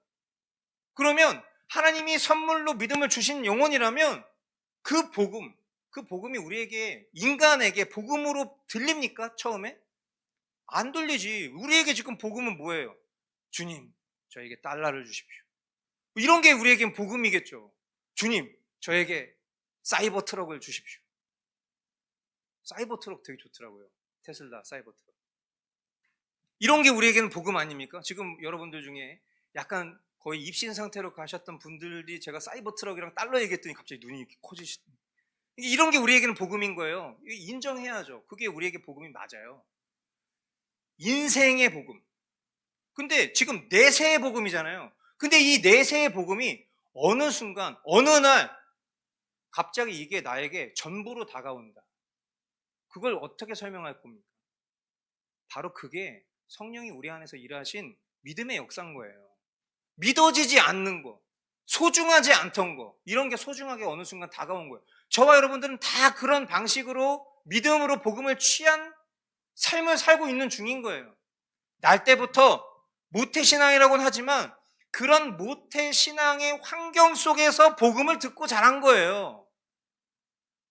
Speaker 1: 그러면 하나님이 선물로 믿음을 주신 영혼이라면 그 복음이 우리에게, 인간에게 복음으로 들립니까? 처음에? 안 들리지. 우리에게 지금 복음은 뭐예요? 주님, 저에게 달러를 주십시오. 이런 게 우리에겐 복음이겠죠. 주님, 저에게 사이버 트럭을 주십시오. 사이버 트럭 되게 좋더라고요. 테슬라 사이버 트럭. 이런 게 우리에게는 복음 아닙니까? 지금 여러분들 중에 약간 거의 입신 상태로 가셨던 분들이 제가 사이버 트럭이랑 달러 얘기했더니 갑자기 눈이 이렇게 커지시더니, 이런 게 우리에게는 복음인 거예요. 인정해야죠. 그게 우리에게 복음이 맞아요. 인생의 복음. 근데 지금 내세의 복음이잖아요. 근데 이 내세의 복음이 어느 순간, 어느 날 갑자기 이게 나에게 전부로 다가온다. 그걸 어떻게 설명할 겁니까? 바로 그게 성령이 우리 안에서 일하신 믿음의 역사인 거예요. 믿어지지 않는 거, 소중하지 않던 거, 이런 게 소중하게 어느 순간 다가온 거예요. 저와 여러분들은 다 그런 방식으로 믿음으로 복음을 취한 삶을 살고 있는 중인 거예요. 날 때부터 모태신앙이라고는 하지만 그런 모태 신앙의 환경 속에서 복음을 듣고 자란 거예요.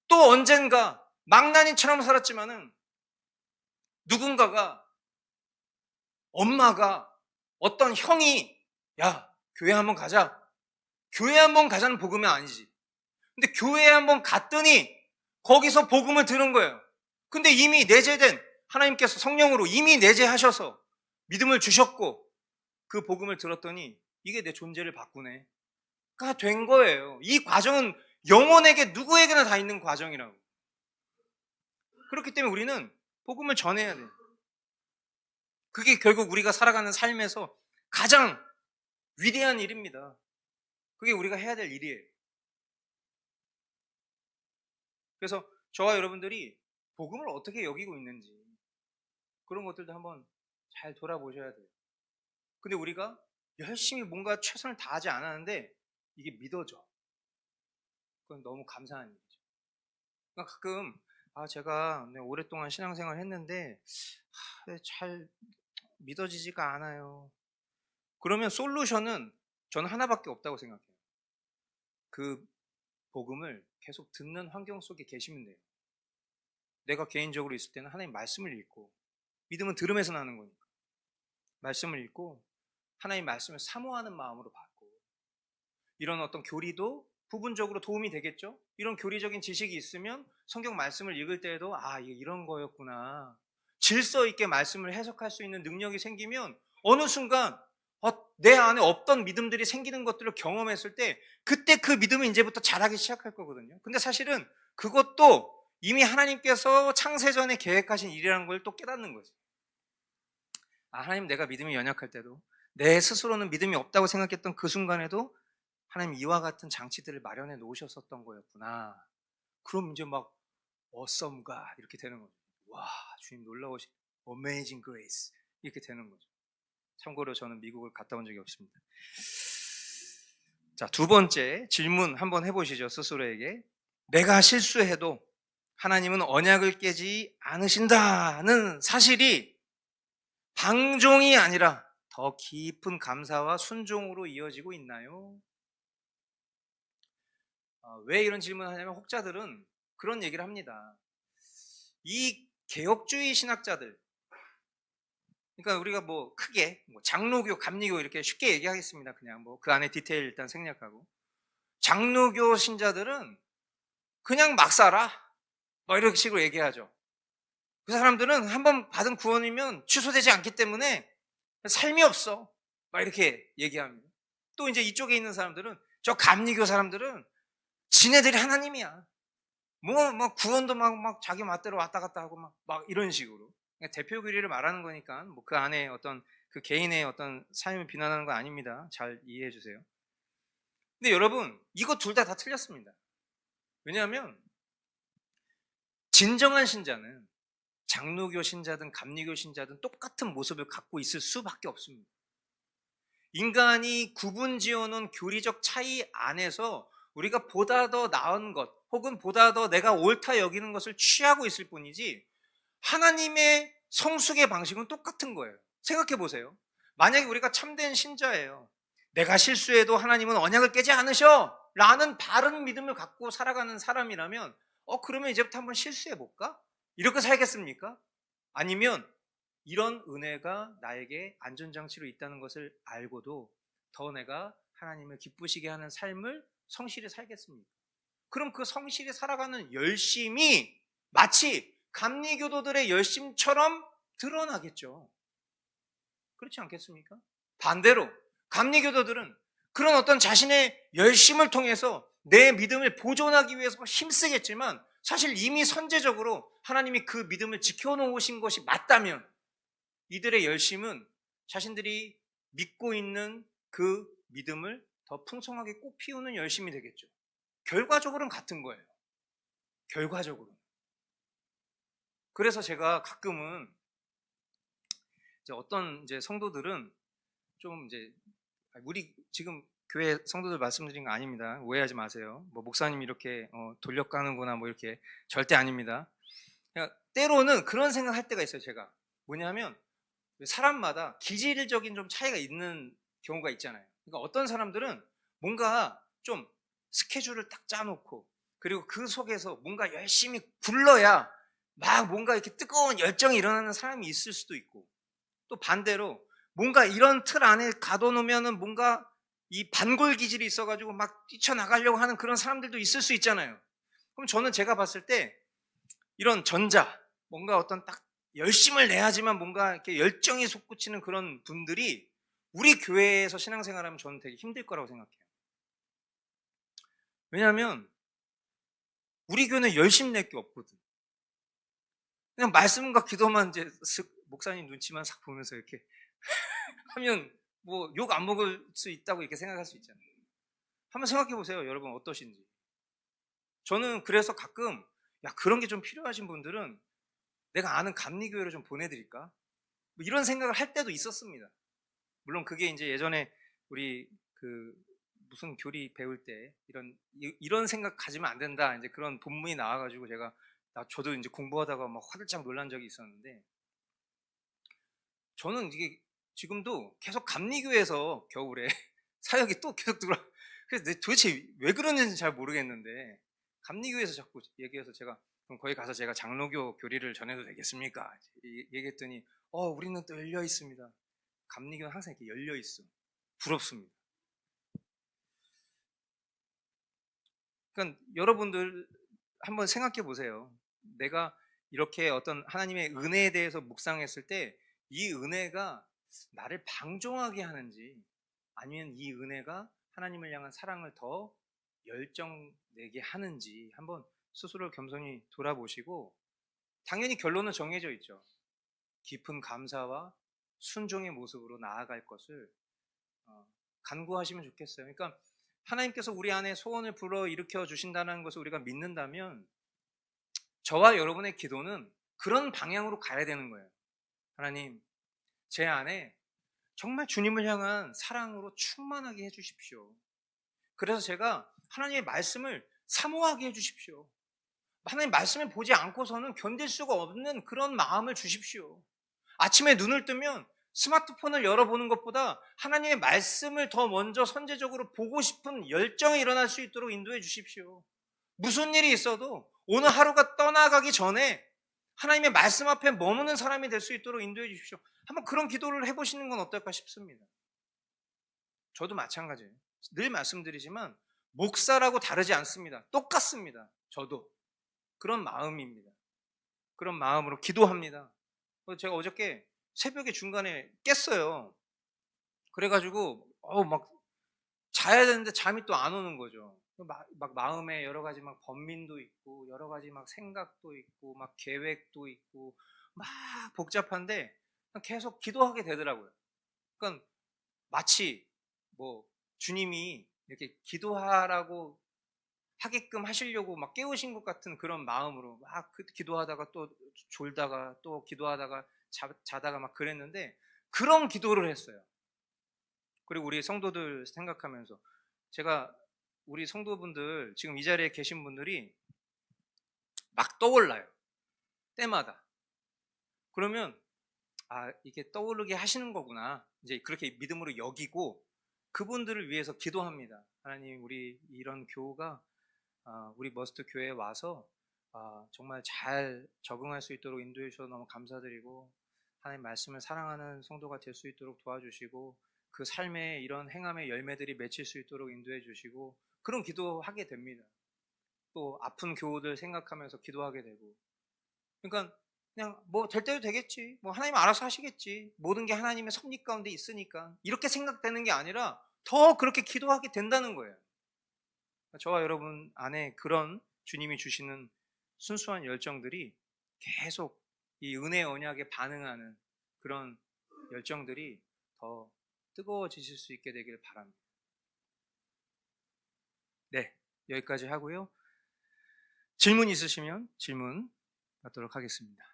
Speaker 1: 또 언젠가 망나니처럼 살았지만은 누군가가, 엄마가, 어떤 형이 야, 교회 한번 가자. 교회 한번 가자는 복음이 아니지. 근데 교회에 한번 갔더니 거기서 복음을 들은 거예요. 근데 이미 내재된, 하나님께서 성령으로 이미 내재하셔서 믿음을 주셨고 그 복음을 들었더니 이게 내 존재를 바꾸네. 가 된 거예요. 이 과정은 영혼에게 누구에게나 다 있는 과정이라고. 그렇기 때문에 우리는 복음을 전해야 돼요. 그게 결국 우리가 살아가는 삶에서 가장 위대한 일입니다. 그게 우리가 해야 될 일이에요. 그래서 저와 여러분들이 복음을 어떻게 여기고 있는지 그런 것들도 한번 잘 돌아보셔야 돼요. 근데 우리가 열심히 뭔가 최선을 다하지 않았는데 이게 믿어져. 그건 너무 감사한 일이죠. 그러니까 가끔 제가 오랫동안 신앙생활을 했는데 잘 믿어지지가 않아요. 그러면 솔루션은 저는 하나밖에 없다고 생각해요. 그 복음을 계속 듣는 환경 속에 계시면 돼요. 내가 개인적으로 있을 때는 하나님 말씀을 읽고, 믿음은 들음에서 나는 거니까 말씀을 읽고 하나님 말씀을 사모하는 마음으로 받고, 이런 어떤 교리도 부분적으로 도움이 되겠죠. 이런 교리적인 지식이 있으면 성경 말씀을 읽을 때에도 이게 이런 거였구나, 질서 있게 말씀을 해석할 수 있는 능력이 생기면 어느 순간 내 안에 없던 믿음들이 생기는 것들을 경험했을 때 그때 그 믿음은 이제부터 자라기 시작할 거거든요. 근데 사실은 그것도 이미 하나님께서 창세전에 계획하신 일이라는 걸 또 깨닫는 거죠. 하나님, 내가 믿음이 연약할 때도, 내 스스로는 믿음이 없다고 생각했던 그 순간에도 하나님 이와 같은 장치들을 마련해 놓으셨었던 거였구나. 그럼 이제 막 awesome God 이렇게 되는 거죠. 와, 주님 놀라우신 amazing grace 이렇게 되는 거죠. 참고로 저는 미국을 갔다 온 적이 없습니다. 자, 두 번째 질문 한번 해보시죠. 스스로에게. 내가 실수해도 하나님은 언약을 깨지 않으신다는 사실이 방종이 아니라 더 깊은 감사와 순종으로 이어지고 있나요? 왜 이런 질문을 하냐면 혹자들은 그런 얘기를 합니다. 이 개혁주의 신학자들, 그러니까 우리가 크게 장로교, 감리교 이렇게 쉽게 얘기하겠습니다. 그냥 그 안에 디테일 일단 생략하고, 장로교 신자들은 그냥 막 살아, 이런 식으로 얘기하죠. 그 사람들은 한번 받은 구원이면 취소되지 않기 때문에 삶이 없어, 이렇게 얘기합니다. 또 이제 이쪽에 있는 사람들은, 저 감리교 사람들은 지네들이 하나님이야. 구원도 자기 맛대로 왔다 갔다 하고 막 이런 식으로. 그러니까 대표 교리를 말하는 거니까 그 안에 어떤 그 개인의 어떤 삶을 비난하는 건 아닙니다. 잘 이해해 주세요. 근데 여러분, 이거 둘 다 틀렸습니다. 왜냐하면 진정한 신자는 장로교 신자든 감리교 신자든 똑같은 모습을 갖고 있을 수밖에 없습니다. 인간이 구분 지어놓은 교리적 차이 안에서 우리가 보다 더 나은 것 혹은 보다 더 내가 옳다 여기는 것을 취하고 있을 뿐이지 하나님의 성숙의 방식은 똑같은 거예요. 생각해 보세요. 만약에 우리가 참된 신자예요. 내가 실수해도 하나님은 언약을 깨지 않으셔 라는 바른 믿음을 갖고 살아가는 사람이라면 그러면 이제부터 한번 실수해 볼까? 이렇게 살겠습니까? 아니면 이런 은혜가 나에게 안전장치로 있다는 것을 알고도 더 내가 하나님을 기쁘시게 하는 삶을 성실히 살겠습니까? 그럼 그 성실히 살아가는 열심이 마치 감리교도들의 열심처럼 드러나겠죠. 그렇지 않겠습니까? 반대로 감리교도들은 그런 어떤 자신의 열심을 통해서 내 믿음을 보존하기 위해서 힘쓰겠지만 사실 이미 선제적으로 하나님이 그 믿음을 지켜놓으신 것이 맞다면 이들의 열심은 자신들이 믿고 있는 그 믿음을 더 풍성하게 꽃 피우는 열심이 되겠죠. 결과적으로는 같은 거예요. 결과적으로. 그래서 제가 가끔은 어떤 성도들은 좀 우리 지금 교회 성도들 말씀드린 거 아닙니다. 오해하지 마세요. 목사님 이렇게 돌려가는구나 이렇게 절대 아닙니다. 그러니까 때로는 그런 생각할 때가 있어요. 제가 뭐냐면 사람마다 기질적인 좀 차이가 있는 경우가 있잖아요. 그러니까 어떤 사람들은 뭔가 좀 스케줄을 딱 짜놓고 그리고 그 속에서 뭔가 열심히 굴러야 막 뭔가 이렇게 뜨거운 열정이 일어나는 사람이 있을 수도 있고, 또 반대로 뭔가 이런 틀 안에 가둬놓으면은 뭔가 이 반골 기질이 있어가지고 막 뛰쳐나가려고 하는 그런 사람들도 있을 수 있잖아요. 그럼 저는 제가 봤을 때 이런 전자, 뭔가 어떤 딱 열심을 내야지만 뭔가 이렇게 열정이 솟구치는 그런 분들이 우리 교회에서 신앙생활하면 저는 되게 힘들 거라고 생각해요. 왜냐하면 우리 교회는 열심 낼 게 없거든. 그냥 말씀과 기도만 이제 목사님 눈치만 싹 보면서 이렇게 하면 뭐 욕 안 먹을 수 있다고 이렇게 생각할 수 있잖아요. 한번 생각해 보세요. 여러분 어떠신지. 저는 그래서 가끔 그런 게 좀 필요하신 분들은 내가 아는 감리교회로 좀 보내드릴까? 뭐 이런 생각을 할 때도 있었습니다. 물론 그게 이제 예전에 우리 그 무슨 교리 배울 때 이런 생각 가지면 안 된다, 이제 그런 본문이 나와가지고 저도 이제 공부하다가 막 화들짝 놀란 적이 있었는데, 저는 이게 지금도 계속 감리교회에서 겨울에 사역이 또 계속 들어. 그래서 도대체 왜 그러는지 잘 모르겠는데 감리교회에서 자꾸 얘기해서 제가 그럼 거기 가서 제가 장로교 교리를 전해도 되겠습니까? 얘기했더니 우리는 또 열려 있습니다. 감리교는 항상 이렇게 열려 있어. 부럽습니다. 그러니까 여러분들 한번 생각해 보세요. 내가 이렇게 어떤 하나님의 은혜에 대해서 묵상했을 때 이 은혜가 나를 방종하게 하는지, 아니면 이 은혜가 하나님을 향한 사랑을 더 열정내게 하는지 한번 스스로를 겸손히 돌아보시고, 당연히 결론은 정해져 있죠. 깊은 감사와 순종의 모습으로 나아갈 것을 간구하시면 좋겠어요. 그러니까 하나님께서 우리 안에 소원을 불어일으켜 주신다는 것을 우리가 믿는다면 저와 여러분의 기도는 그런 방향으로 가야 되는 거예요. 하나님, 제 안에 정말 주님을 향한 사랑으로 충만하게 해주십시오. 그래서 제가 하나님의 말씀을 사모하게 해주십시오. 하나님 말씀을 보지 않고서는 견딜 수가 없는 그런 마음을 주십시오. 아침에 눈을 뜨면 스마트폰을 열어보는 것보다 하나님의 말씀을 더 먼저 선제적으로 보고 싶은 열정이 일어날 수 있도록 인도해 주십시오. 무슨 일이 있어도 오늘 하루가 떠나가기 전에 하나님의 말씀 앞에 머무는 사람이 될 수 있도록 인도해 주십시오. 한번 그런 기도를 해보시는 건 어떨까 싶습니다. 저도 마찬가지예요. 늘 말씀드리지만 목사라고 다르지 않습니다. 똑같습니다. 저도 그런 마음입니다. 그런 마음으로 기도합니다. 제가 어저께 새벽에 중간에 깼어요. 그래가지고 막 자야 되는데 잠이 또 안 오는 거죠. 막 마음에 여러 가지 막 번민도 있고 여러 가지 막 생각도 있고 막 계획도 있고 막 복잡한데 계속 기도하게 되더라고요. 그러니까 마치 뭐 주님이 이렇게 기도하라고 하게끔 하시려고 막 깨우신 것 같은 그런 마음으로 막 기도하다가 또 졸다가 또 기도하다가 자다가 막 그랬는데, 그런 기도를 했어요. 그리고 우리 성도들 생각하면서 제가 우리 성도분들 지금 이 자리에 계신 분들이 막 떠올라요. 때마다. 그러면 이게 떠오르게 하시는 거구나, 이제 그렇게 믿음으로 여기고 그분들을 위해서 기도합니다. 하나님, 우리 이런 교우가 우리 머스트 교회에 와서 정말 잘 적응할 수 있도록 인도해 주셔서 너무 감사드리고, 하나님 말씀을 사랑하는 성도가 될 수 있도록 도와주시고 그 삶에 이런 행함의 열매들이 맺힐 수 있도록 인도해 주시고, 그런 기도하게 됩니다. 또 아픈 교우들 생각하면서 기도하게 되고, 그러니까 그냥 뭐 될 때도 되겠지, 뭐 하나님 알아서 하시겠지, 모든 게 하나님의 섭리 가운데 있으니까, 이렇게 생각되는 게 아니라 더 그렇게 기도하게 된다는 거예요. 저와 여러분 안에 그런 주님이 주시는 순수한 열정들이 계속 이 은혜 언약에 반응하는 그런 열정들이 더 뜨거워지실 수 있게 되길 바랍니다. 네, 여기까지 하고요. 질문 있으시면 질문 받도록 하겠습니다.